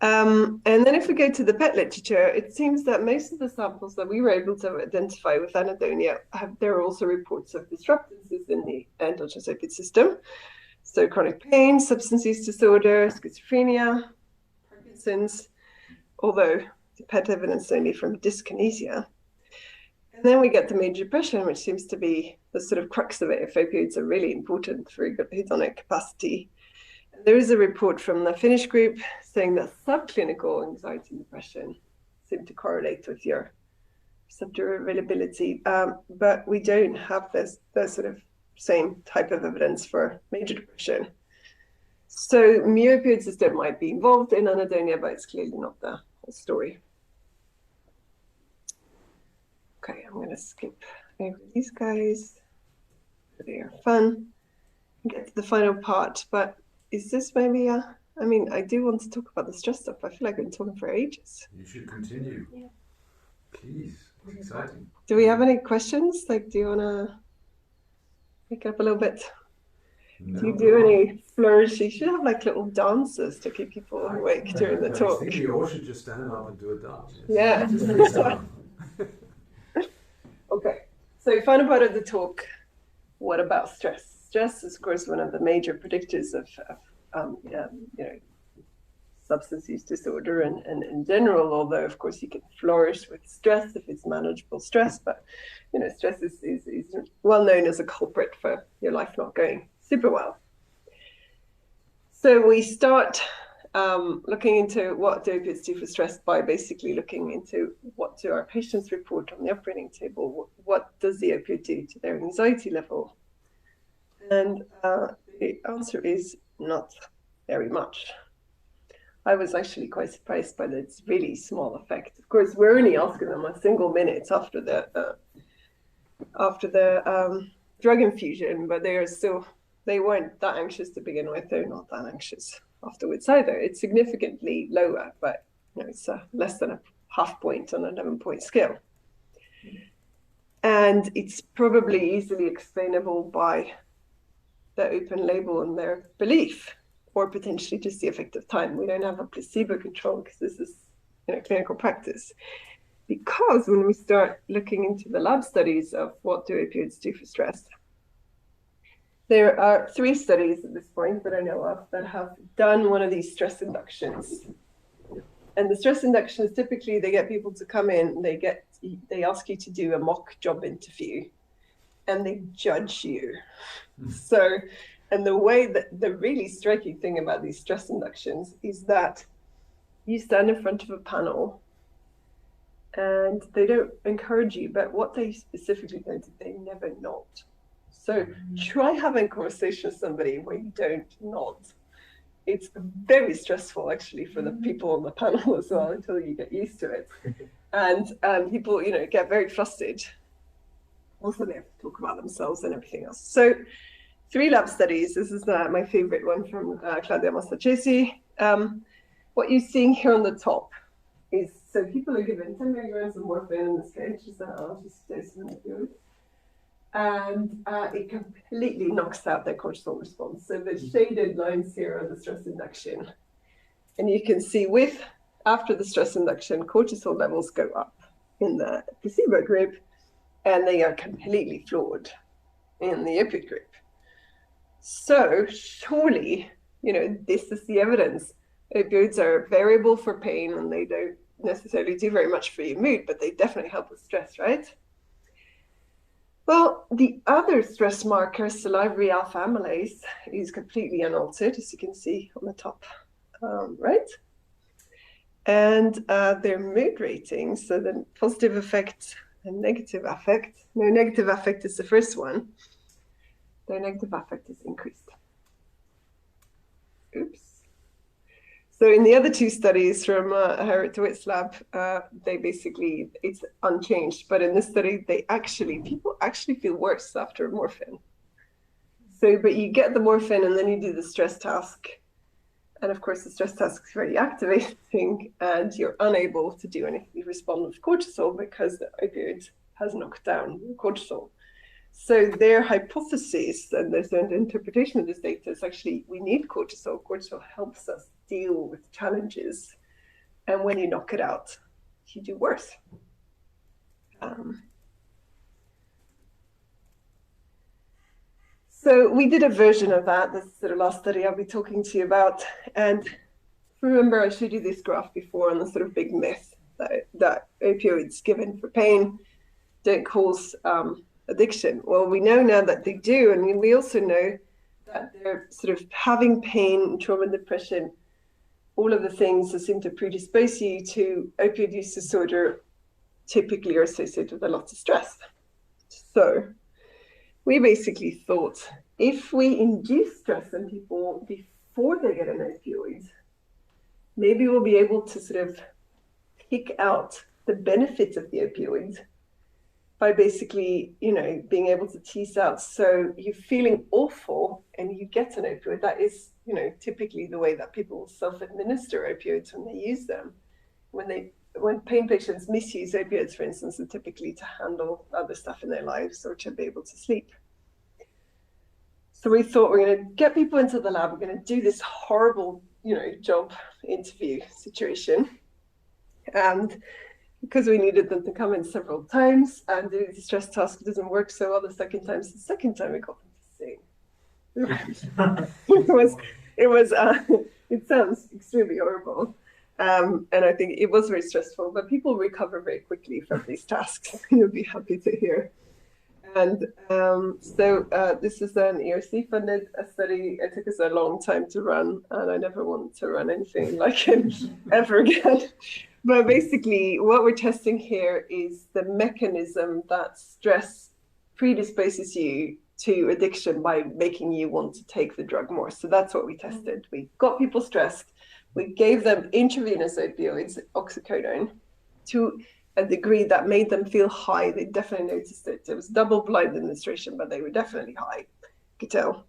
And then if we go to the PET literature, it seems that most of the samples that we were able to identify with anhedonia there are also reports of disruptances in the endogenous opioid system. So chronic pain, substance use disorder, schizophrenia, Parkinson's, although the PET evidence only from dyskinesia. And then we get the major depression, which seems to be the sort of crux of it, if opioids are really important for hedonic capacity. And there is a report from the Finnish group saying that subclinical anxiety and depression seem to correlate with your receptor availability, but we don't have the sort of same type of evidence for major depression. So mu-opioid system might be involved in anhedonia, but it's clearly not the whole story. Okay, I'm going to skip over these guys. They are fun. Get to the final part, but is this maybe I mean, I do want to talk about the stress stuff. I feel like I've been talking for ages.
You should continue. Yeah. Please, it's exciting.
Do we have any questions? Like, do you want to pick up a little bit? No, do you do any flourishing? You should have like little dances to keep people awake during the talk.
I think we all should just stand up and do a dance.
Yeah. Okay, so final part of the talk, what about stress? Stress is, of course, one of the major predictors of substance use disorder and in general, although, of course, you can flourish with stress if it's manageable stress, but, stress is well known as a culprit for your life not going super well. So we start looking into what do opioids do for stress by basically looking into what do our patients report on the operating table, what does the opioid do to their anxiety level? And the answer is not very much. I was actually quite surprised by this really small effect. Of course, we're only asking them a single minute after the drug infusion, but they weren't that anxious to begin with. They're not that anxious afterwards either. It's significantly lower, but it's less than a half point on an 11-point scale. And it's probably easily explainable by the open label and their belief, or potentially just the effect of time. We don't have a placebo control because this is clinical practice. Because when we start looking into the lab studies of what do opioids do for stress, there are 3 studies at this point that I know of that have done one of these stress inductions. And the stress inductions, typically they get people to come in, they ask you to do a mock job interview, and they judge you. So, and the really striking thing about these stress inductions is that you stand in front of a panel and they don't encourage you, but what they specifically do, they never nod. So try having a conversation with somebody where you don't nod. It's very stressful actually for the people on the panel as well until you get used to it. And people, get very flustered. Also, they have to talk about themselves and everything else. So 3 lab studies. This is my favorite one from Claudia Mastachesi. What you're seeing here on the top is, so people are given 10 milligrams of morphine in this case, which is an analgesic dose of opioid, and it completely knocks out their cortisol response. So the shaded lines here are the stress induction. And you can see after the stress induction, cortisol levels go up in the placebo group, and they are completely floored in the opioid group. So surely, this is the evidence. Opioids are variable for pain, and they don't necessarily do very much for your mood, but they definitely help with stress, right? Well, the other stress marker, salivary alpha amylase, is completely unaltered, as you can see on the top right. and their mood ratings, so the positive affect and negative affect. No, negative affect is the first one. Their negative affect is increased. Oops. So in the other two studies from Harriet DeWitt's lab, they basically, it's unchanged. But in this study, people actually feel worse after morphine. So, but you get the morphine and then you do the stress task. And of course, the stress task is very activating and you're unable to do anything. You respond with cortisol because the opioid has knocked down cortisol. So their hypothesis and their interpretation of this data is actually we need cortisol. Cortisol helps us deal with challenges. And when you knock it out, you do worse. So we did a version of that. This is the last study I'll be talking to you about. And remember, I showed you this graph before on the sort of big myth that opioids given for pain don't cause addiction. Well, we know now that they do. And we also know that they're sort of having pain, trauma, depression, all of the things that seem to predispose you to opioid use disorder typically are associated with a lot of stress. So we basically thought if we induce stress in people before they get an opioid, maybe we'll be able to sort of pick out the benefits of the opioid by basically, being able to tease out. So you're feeling awful and you get an opioid. That is, typically the way that people self-administer opioids when they use them. When pain patients misuse opioids, for instance, are typically to handle other stuff in their lives or to be able to sleep. So we thought we're going to get people into the lab. We're going to do this horrible, job interview situation. And because we needed them to come in several times and do the stress task doesn't work so well the second time we got them to sing. It sounds extremely horrible. And I think it was very stressful, but people recover very quickly from these tasks. You'll be happy to hear. And so this is an ERC funded study. It took us a long time to run, and I never want to run anything like it ever again. But basically, what we're testing here is the mechanism that stress predisposes you to addiction by making you want to take the drug more. So that's what we tested. We got people stressed. We gave them intravenous opioids, oxycodone, to a degree that made them feel high. They definitely noticed it. It was double-blind administration, but they were definitely high, you could tell.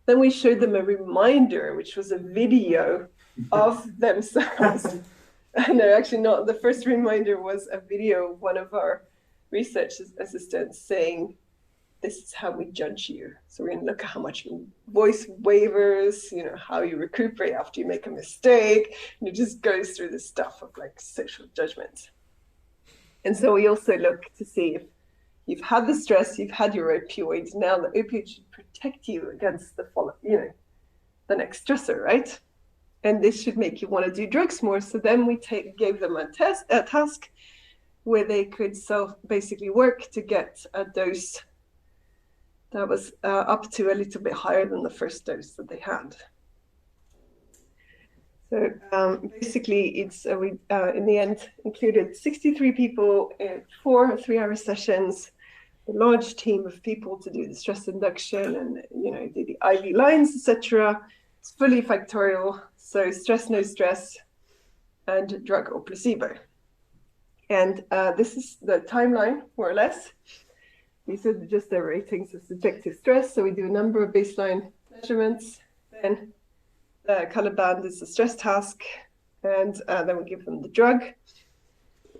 Then we showed them a reminder, which was a video of themselves. No, actually not. The first reminder was a video of one of our research assistants saying, this is how we judge you. So we're going to look at how much your voice wavers, how you recuperate after you make a mistake. And it just goes through this stuff of like social judgment. And so we also look to see if you've had the stress, you've had your opioids. Now the opioid should protect you against the next stressor, right? And this should make you want to do drugs more. So then we gave them a task where they could basically work to get a dose that was up to a little bit higher than the first dose that they had. So basically, we in the end included 63 people in 4 3-hour sessions, a large team of people to do the stress induction and do the IV lines, etc. It's fully factorial, so stress, no stress, and drug or placebo. And this is the timeline, more or less. These are just the ratings of subjective stress. So we do a number of baseline measurements. Then the color band is the stress task. And then we give them the drug.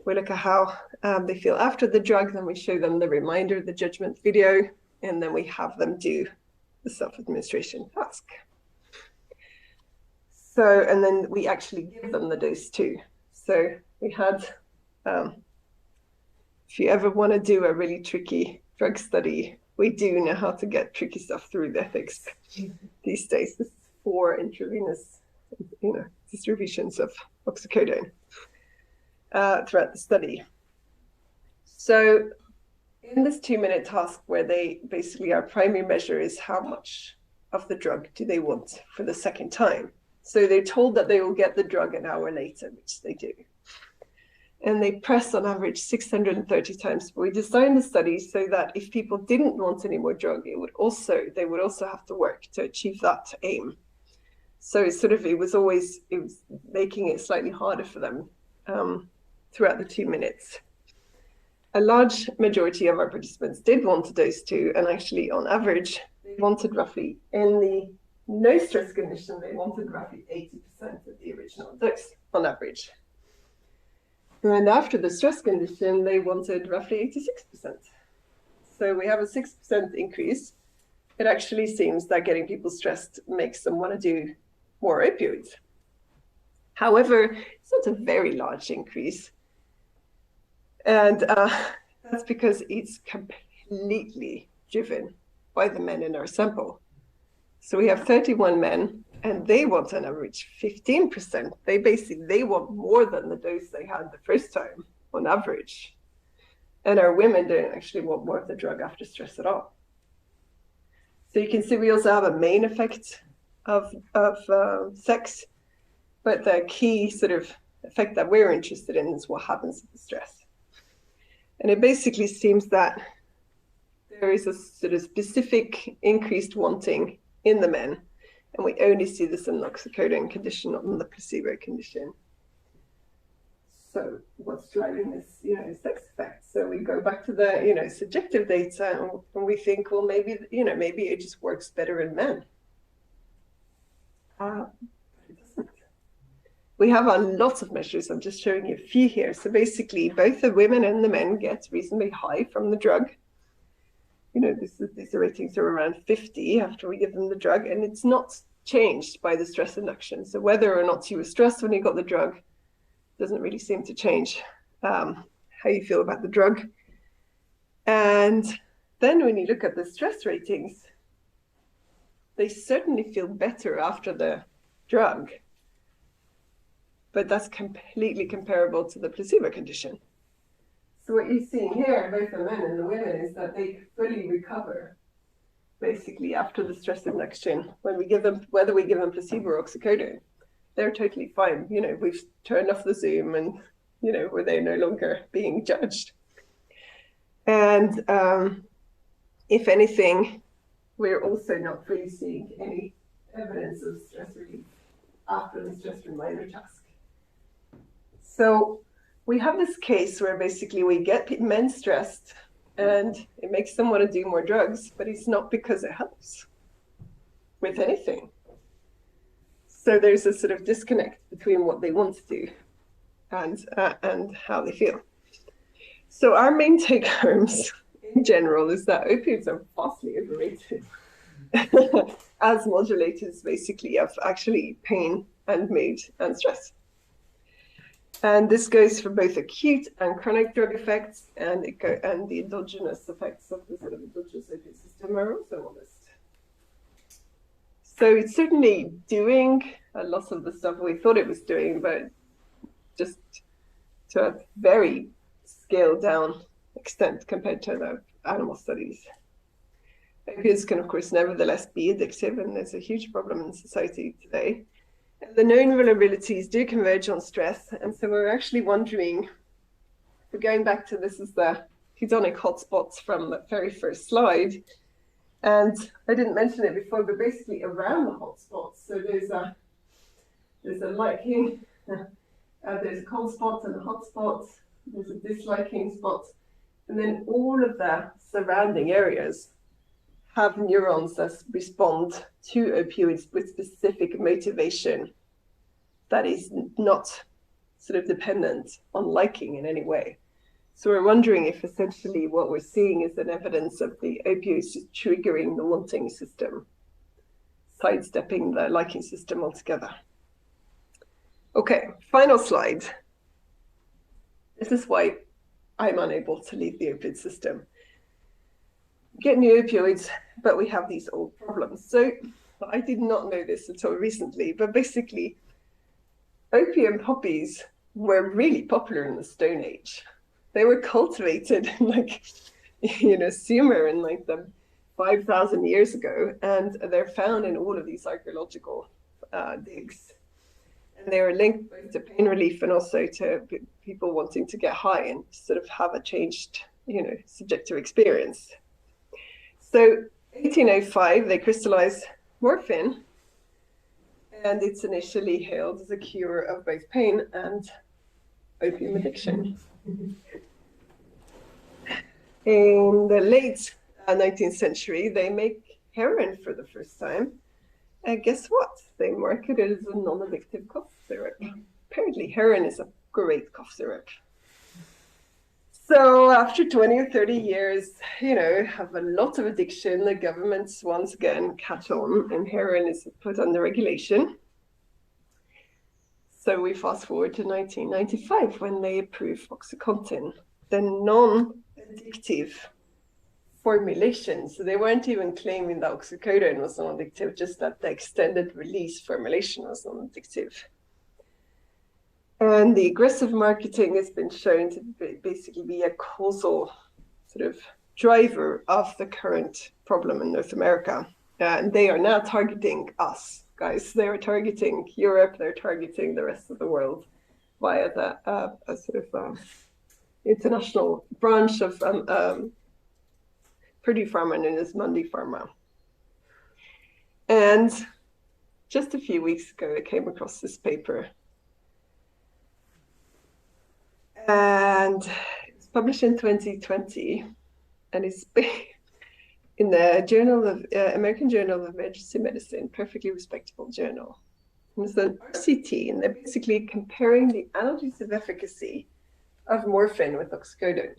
We look at how they feel after the drug. Then we show them the reminder, the judgment video. And then we have them do the self-administration task. So, and then we actually give them the dose too. So we had, if you ever want to do a really tricky drug study, we do know how to get tricky stuff through the ethics these days. This is 4 intravenous, distributions of oxycodone throughout the study. So in this 2-minute task where they basically, our primary measure is how much of the drug do they want for the second time. So they're told that they will get the drug an hour later, which they do. And they press on average 630 times. But we designed the study so that if people didn't want any more drug, they would also have to work to achieve that aim. So it was making it slightly harder for them throughout the 2 minutes. A large majority of our participants did want to dose 2, and actually on average, they wanted roughly, in the no stress condition, they wanted roughly 80% of the original dose on average. And after the stress condition, they wanted roughly 86%. So we have a 6% increase. It actually seems that getting people stressed makes them want to do more opioids. However, it's not a very large increase. And that's because it's completely driven by the men in our sample. So we have 31 men, and they want on average 15%. They want more than the dose they had the first time on average. And our women don't actually want more of the drug after stress at all. So you can see we also have a main effect of sex, but the key sort of effect that we're interested in is what happens with the stress. And it basically seems that there is a sort of specific increased wanting in the men, and we only see this in the oxycodone condition, not in the placebo condition. So what's driving this, sex effect? So we go back to the, subjective data, and we think, well, maybe it just works better in men. But it doesn't. We have a lot of measures. I'm just showing you a few here. So basically, both the women and the men get reasonably high from the drug. These ratings are around 50 after we give them the drug, and it's not changed by the stress induction. So whether or not you were stressed when you got the drug doesn't really seem to change how you feel about the drug. And then when you look at the stress ratings, they certainly feel better after the drug, but that's completely comparable to the placebo condition. So what you're seeing here, both the men and the women, is that they fully recover basically after the stress induction. When we give them, whether we give them placebo or oxycodone, they're totally fine. We've turned off the Zoom, and where they're no longer being judged. And if anything, we're also not really seeing any evidence of stress relief after the stress reminder task. So we have this case where basically we get men stressed and it makes them want to do more drugs, but it's not because it helps with anything. So there's a sort of disconnect between what they want to do and how they feel. So our main take homes in general is that opioids are vastly overrated as modulators basically of actually pain and mood and stress. And this goes for both acute and chronic drug effects, and the endogenous effects of the sort of endogenous opioid system are also honest. So it's certainly doing a lot of the stuff we thought it was doing, but just to a very scaled down extent compared to the animal studies. Opioids can, of course, nevertheless be addictive, and there's a huge problem in society today. And the known vulnerabilities do converge on stress, and so we're actually wondering, we're going back to this is the hedonic hotspots from the very first slide, and I didn't mention it before, but basically around the hotspots, so there's a liking, there's a cold spot and a hot spot, there's a disliking spot, and then all of the surrounding areas have neurons that respond to opioids with specific motivation that is not sort of dependent on liking in any way. So we're wondering if essentially what we're seeing is an evidence of the opioids triggering the wanting system, sidestepping the liking system altogether. Okay, final slide. This is why I'm unable to leave the opioid system. Get new opioids, but we have these old problems. So I did not know this until recently, but basically opium poppies were really popular in the Stone Age. They were cultivated in Sumer in the 5,000 years ago, and they're found in all of these archaeological digs. And they were linked both to pain relief and also to people wanting to get high and sort of have a changed, subjective experience. So 1805, they crystallized morphine, and it's initially hailed as a cure of both pain and opium addiction. In the late 19th century, they make heroin for the first time. And guess what? They market it as a non-addictive cough syrup. Apparently, heroin is a great cough syrup. So after 20 or 30 years, have a lot of addiction, the governments once again catch on, and heroin is put under regulation. So we fast forward to 1995 when they approve OxyContin, the non-addictive formulation. So they weren't even claiming that oxycodone was non-addictive, just that the extended release formulation was non-addictive. And the aggressive marketing has been shown to basically be a causal sort of driver of the current problem in North America. And they are now targeting us, guys. They are targeting Europe, they're targeting the rest of the world via a sort of international branch of Purdue Pharma known as Mundy Pharma. And just a few weeks ago, I came across this paper. And it's published in 2020, and it's in the American Journal of Emergency Medicine, perfectly respectable journal. And it's an RCT, and they're basically comparing the analgesic efficacy of morphine with oxycodone.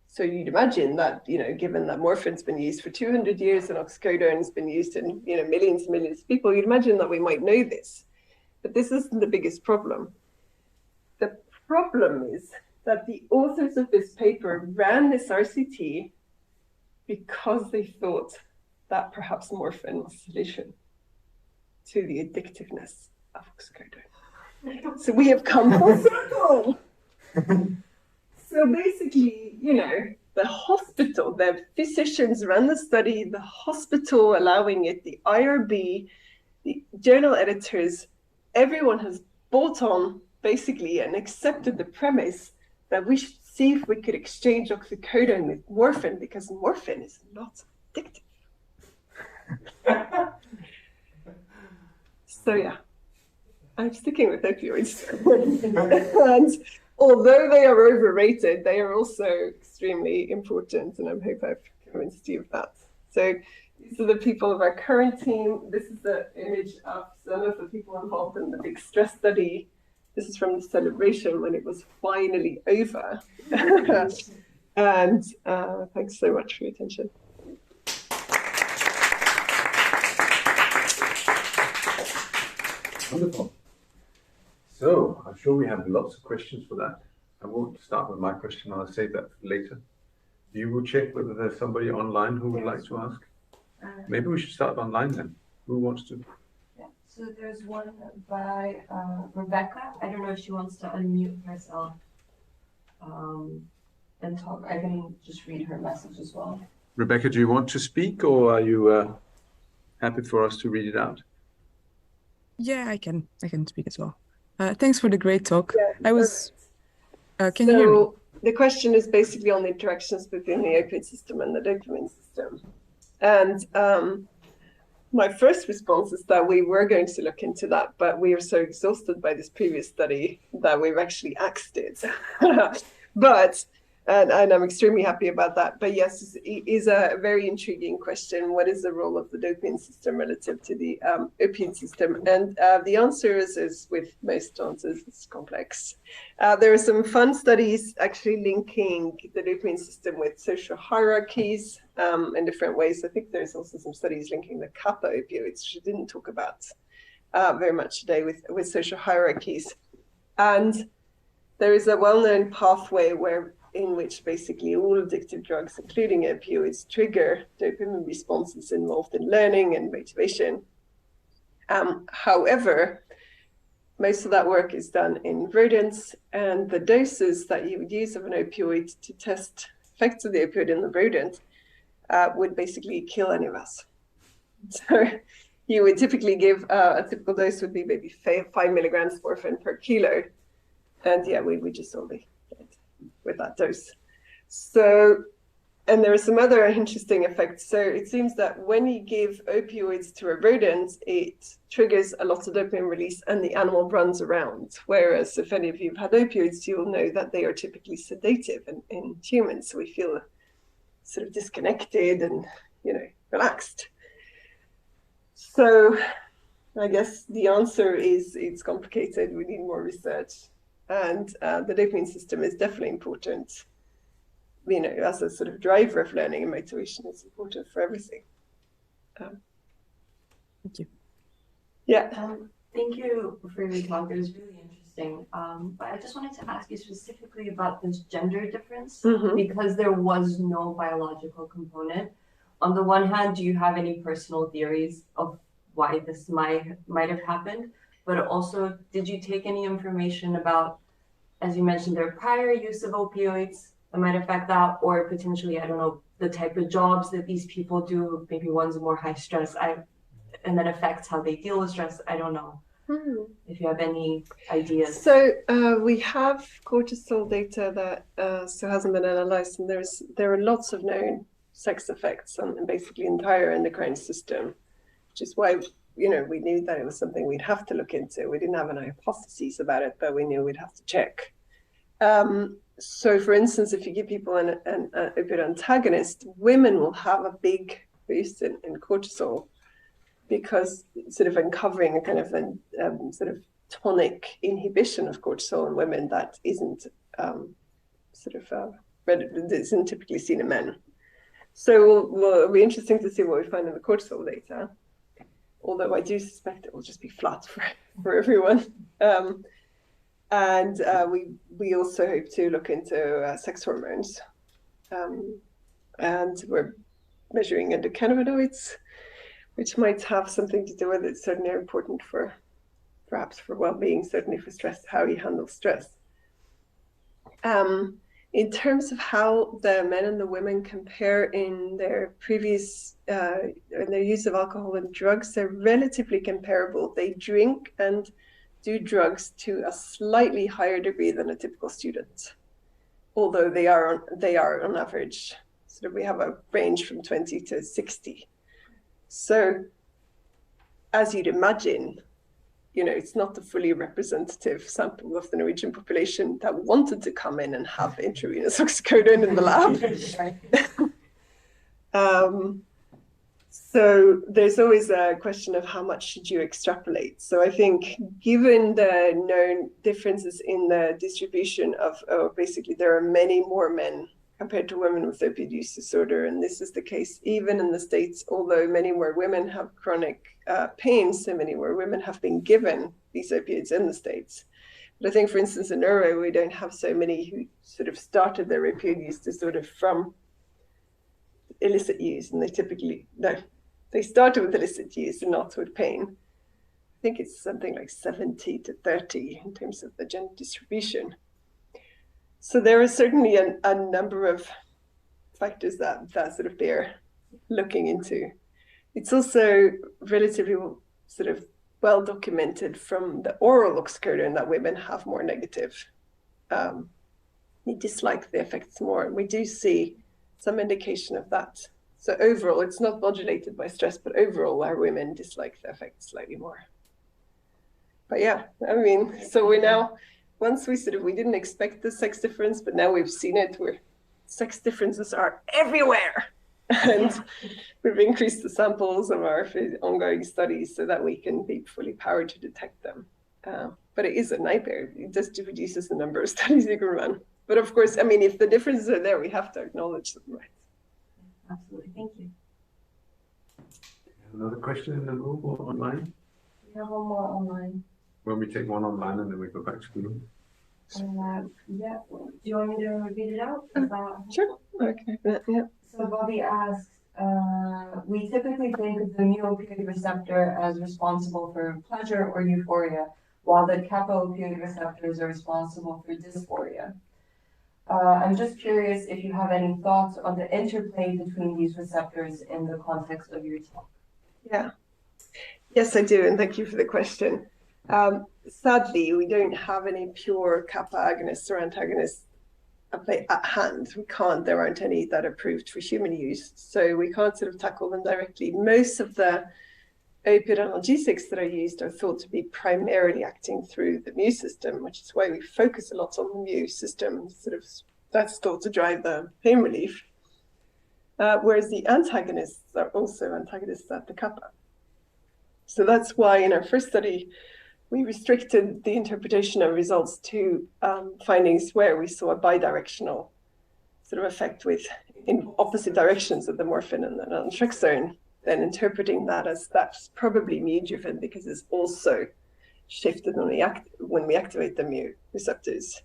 So you'd imagine that, given that morphine's been used for 200 years and oxycodone's been used in, millions and millions of people, you'd imagine that we might know this. But this isn't the biggest problem. The problem is that the authors of this paper ran this RCT because they thought that perhaps morphine was a solution to the addictiveness of oxycodone. So we have come full circle. So basically, the hospital, the physicians ran the study, the hospital allowing it, the IRB, the journal editors, everyone has bought on basically and accepted the premise that we should see if we could exchange oxycodone with morphine because morphine is not addictive. So yeah, I'm sticking with opioids. And although they are overrated, they are also extremely important, and I hope I've convinced you of that. So these are the people of our current team. This is the image of some of the people involved in the big stress study. This is from the celebration when it was finally over. And thanks so much for your attention.
Wonderful. So I'm sure we have lots of questions for that. I won't start with my question. I'll save that for later. You will check whether there's somebody online who would like to ask. Maybe we should start online then. Who wants to?
Yeah. So there's one by Rebecca. I don't know if she wants to unmute herself and talk. I can just read her message as well.
Rebecca, do you want to speak, or are you happy for us to read it out?
Yeah, I can speak as well. Thanks for the great talk.
Yeah,
Can you hear me?
The question is basically on the interactions between the opioid system and the dopamine system. And my first response is that we were going to look into that, but we are so exhausted by this previous study that we've actually axed it. And I'm extremely happy about that. But yes, it is a very intriguing question. What is the role of the dopamine system relative to the opioid system? And the answer is with most answers, it's complex. There are some fun studies actually linking the dopamine system with social hierarchies in different ways. I think there's also some studies linking the kappa opioids, which I didn't talk about very much today, with social hierarchies. And there is a well-known pathway in which basically all addictive drugs, including opioids, trigger dopamine responses involved in learning and motivation. However, most of that work is done in rodents, and the doses that you would use of an opioid to test effects of the opioid in the rodent would basically kill any of us. So you would typically give a typical dose would be maybe 5 milligrams morphine per kilo. And yeah, we just only with that dose. So, and there are some other interesting effects. So it seems that when you give opioids to a rodent, it triggers a lot of dopamine release and the animal runs around. Whereas if any of you have had opioids, you'll know that they are typically sedative in humans. So we feel sort of disconnected and, relaxed. So I guess the answer is it's complicated. We need more research. And the dopamine system is definitely important. As a sort of driver of learning and motivation, it's important for everything.
Thank you.
Yeah.
Thank you for your talk. It was really interesting. But I just wanted to ask you specifically about this gender difference, because there was no biological component. On the one hand, do you have any personal theories of why this might have happened? But also, did you take any information about, as you mentioned, their prior use of opioids that might affect that, or potentially, I don't know, the type of jobs that these people do, maybe one's more high stress, and that affects how they deal with stress. I don't know if you have any ideas.
So we have cortisol data that still hasn't been analyzed, and there are lots of known sex effects on basically the entire endocrine system, which is why we knew that it was something we'd have to look into. We didn't have any hypotheses about it, but we knew we'd have to check. So, for instance, if you give people an opioid antagonist, women will have a big boost in cortisol, because it's sort of uncovering a kind of sort of tonic inhibition of cortisol in women that isn't isn't typically seen in men. So it'll be interesting to see what we find in the cortisol data. Although I do suspect it will just be flat for everyone. And we also hope to look into sex hormones. And we're measuring endocannabinoids, which might have something to do with it. Certainly important perhaps for well-being, certainly for stress, how you handle stress. In terms of how the men and the women compare in their previous, in their use of alcohol and drugs, they're relatively comparable. They drink and do drugs to a slightly higher degree than a typical student, although they are on average, sort of we have a range from 20 to 60. So as you'd imagine, it's not a fully representative sample of the Norwegian population that wanted to come in and have intravenous oxycodone in the lab. So there's always a question of how much should you extrapolate. So I think given the known differences in the distribution of, basically there are many more men compared to women with opioid use disorder. And this is the case even in the States, although many more women have chronic pain, so many more women have been given these opioids in the States. But I think, for instance, in Norway, we don't have so many who sort of started their opioid use disorder from illicit use. And they started with illicit use and not with pain. I think it's something like 70 to 30 in terms of the gender distribution. So there is certainly a number of factors that sort of bear looking into. It's also relatively sort of well documented from the oral oxycodone that women have more negative. We dislike the effects more, and we do see some indication of that. So overall, it's not modulated by stress, but overall, our women dislike the effects slightly more. But yeah, I mean, so we now, once we didn't expect the sex difference, but now we've seen it, where sex differences are everywhere. And we've increased the samples of our ongoing studies so that we can be fully powered to detect them. But it is a nightmare. It just reduces the number of studies you can run. But of course, I mean, if the differences are there, we have to acknowledge them, right?
Absolutely, thank you.
Another question in the room or online?
We have one more online.
Well, we take one online and then we go back to the room.
Yeah, do you want me to repeat it out?
Sure, okay, yeah.
So Bobby asks, we typically think of the mu-opioid receptor as responsible for pleasure or euphoria, while the kappa-opioid receptors are responsible for dysphoria. I'm just curious if you have any thoughts on the interplay between these receptors in the context of your talk.
Yeah. Yes, I do, and thank you for the question. Sadly, we don't have any pure kappa agonists or antagonists at hand. We can't, there aren't any that are approved for human use, so we can't sort of tackle them directly. Most of the opioid analgesics that are used are thought to be primarily acting through the mu system, which is why we focus a lot on the mu system, sort of that's thought to drive the pain relief. Whereas the antagonists are also antagonists at the kappa. So that's why in our first study, we restricted the interpretation of results to findings where we saw a bidirectional sort of effect with in opposite directions of the morphine and the naltrexone, then interpreting that as that's probably mu-driven because it's also shifted when we activate the mu receptors.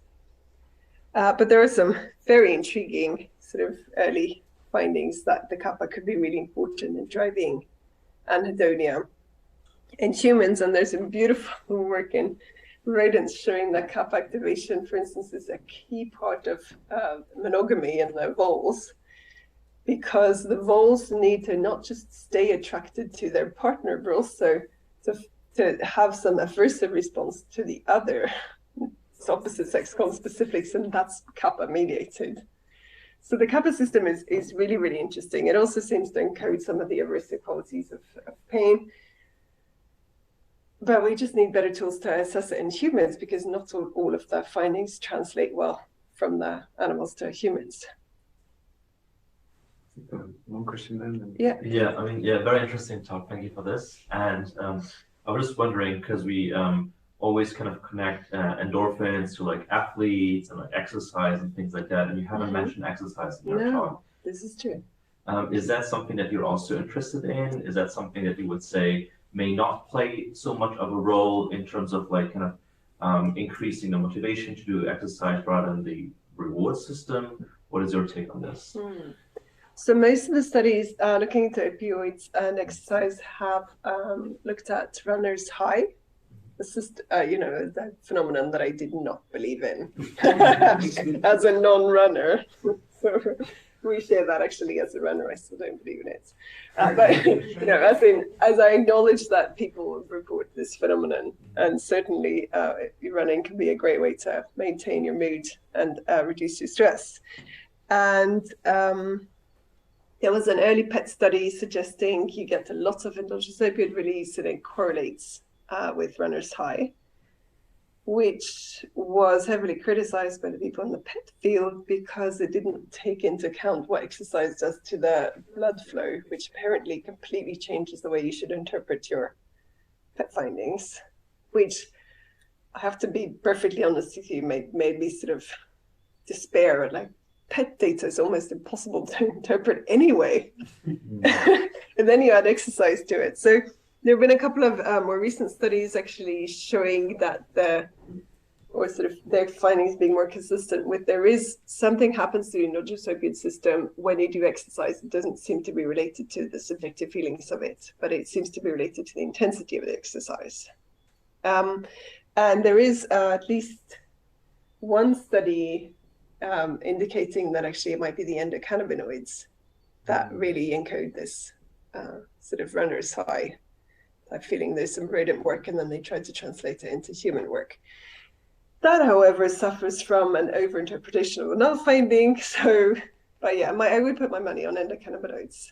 But there are some very intriguing sort of early findings that the kappa could be really important in driving anhedonia in humans, and there's some beautiful work in rodents showing that kappa activation, for instance, is a key part of monogamy in the voles, because the voles need to not just stay attracted to their partner, but also to have some aversive response to the other. It's opposite sex conspecifics, and that's kappa mediated. So the kappa system is really, really interesting. It also seems to encode some of the aversive qualities of pain. But we just need better tools to assess it in humans because not all of the findings translate well from the animals to humans.
One question then.
Yeah.
Yeah, I mean, yeah, very interesting talk. Thank you for this. And I was just wondering, because we always kind of connect endorphins to like athletes and like exercise and things like that, and you haven't mentioned exercise in your talk.
This is true.
Is that something that you're also interested in? Is that something that you would say may not play so much of a role in terms of like kind of increasing the motivation to do exercise rather than the reward system? What is your take on this?
So most of the studies looking into opioids and exercise have looked at runner's high, that phenomenon that I did not believe in as a non-runner. So we share that actually as a runner. I still don't believe in it. But as I acknowledge that people report this phenomenon, and certainly running can be a great way to maintain your mood and reduce your stress. And there was an early PET study suggesting you get a lot of endogenous opioid release and it correlates with runner's high, which was heavily criticized by the people in the PET field because it didn't take into account what exercise does to the blood flow, which apparently completely changes the way you should interpret your PET findings, which I have to be perfectly honest with you, made me sort of despair. Like, PET data is almost impossible to interpret anyway. And then you add exercise to it. So there have been a couple of more recent studies actually showing that their findings being more consistent with there is something happens to the endogenous opioid system when you do exercise. It doesn't seem to be related to the subjective feelings of it, but it seems to be related to the intensity of the exercise. And there is at least one study indicating that actually it might be the endocannabinoids that really encode this sort of runner's high. I'm feeling there's some rodent work, and then they tried to translate it into human work. That, however, suffers from an overinterpretation of another finding. So, but yeah, I would put my money on endocannabinoids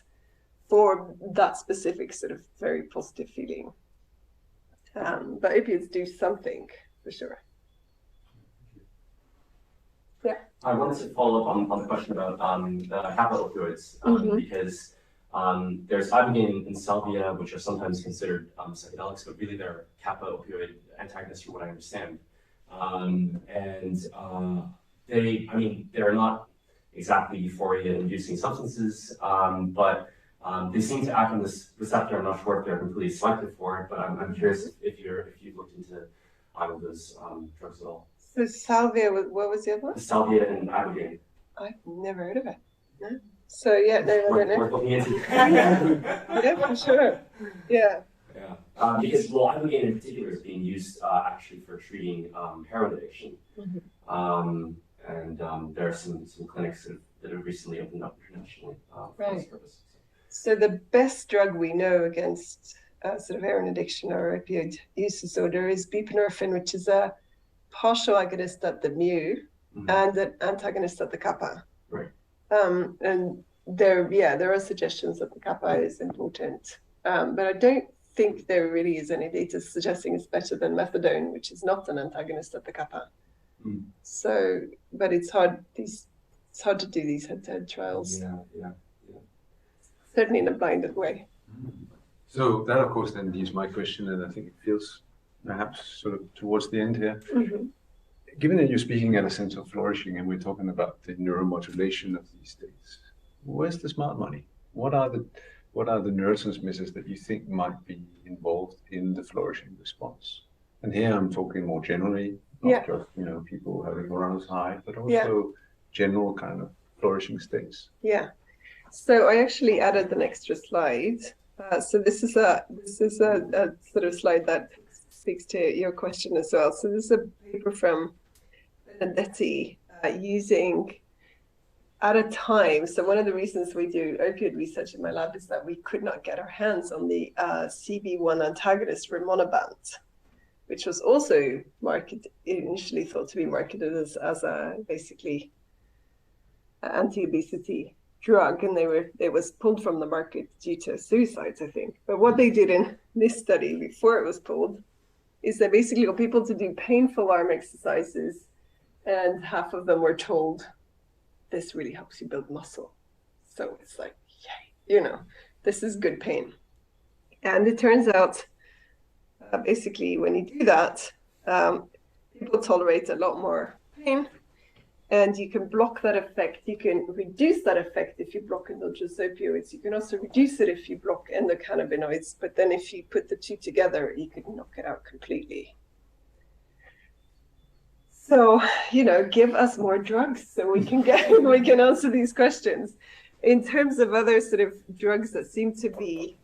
for that specific sort of very positive feeling. But opioids do something for sure. Yeah.
I wanted to follow up on the question about kappa opioids because there's ibogaine and salvia, which are sometimes considered psychedelics, but really they're kappa opioid antagonists, from what I understand. They're not exactly euphoria-inducing substances, but they seem to act on this receptor. I'm not sure if they're completely selective for it, but I'm curious if you've looked into either of those drugs at all.
So salvia, what was the other one?
The salvia and ibogaine.
I've never heard of it. No. So yeah, no, I don't know.
Worth looking into.
Yeah, for sure. Yeah.
Yeah. Because ibogaine in particular is being used actually for treating heroin addiction. And there are some clinics that have recently opened up internationally for this purpose.
So the best drug we know against sort of heroin addiction or opioid use disorder is buprenorphine, which is a partial agonist at the mu and an antagonist at the kappa.
Right.
And there are suggestions that the kappa is important, but I don't think there really is any data suggesting it's better than methadone, which is not an antagonist at the kappa. So, but it's hard to do these head-to-head trials.
Yeah.
Certainly in a blinded way.
So that, of course, then leaves my question, and I think it feels perhaps sort of towards the end here. Given that you're speaking at a center of flourishing, and we're talking about the neuromodulation of these states, where's the smart money? What are the neurotransmitters that you think might be involved in the flourishing response? And here I'm talking more generally, not just people having a runner's high, but also general kind of flourishing states. Yeah.
So I actually added an extra slide. So this is a sort of slide that speaks to your question as well. So this is a paper from Benedetti using at a time. So one of the reasons we do opioid research in my lab is that we could not get our hands on the CB1 antagonist rimonabant, which was also initially thought to be marketed as a basically anti-obesity drug, and it was pulled from the market due to suicides, I think. But what they did in this study before it was pulled is they basically got people to do painful arm exercises, and half of them were told, this really helps you build muscle. So it's like, yay, this is good pain. And it turns out, basically, when you do that, people tolerate a lot more pain, and you can block that effect. You can reduce that effect if you block endogenous opioids. You can also reduce it if you block endocannabinoids. But then if you put the two together, you could knock it out completely. So, give us more drugs so we can answer these questions. In terms of other sort of drugs that seem to be,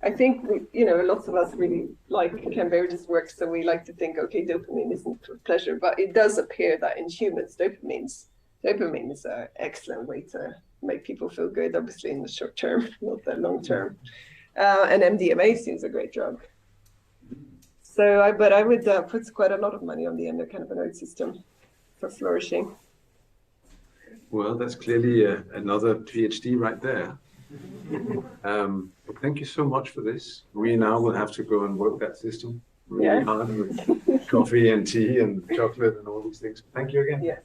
I think, lots of us really like Ken Berridge's work, so we like to think, okay, dopamine isn't for pleasure, but it does appear that in humans, dopamine is an excellent way to make people feel good, obviously in the short term, not the long term. And MDMA seems a great drug. So, I would put quite a lot of money on the endocannabinoid system for flourishing.
Well, that's clearly another PhD right there. Thank you so much for this. We now will have to go and work that system really hard with coffee and tea and chocolate and all these things. Thank you again.
Yeah.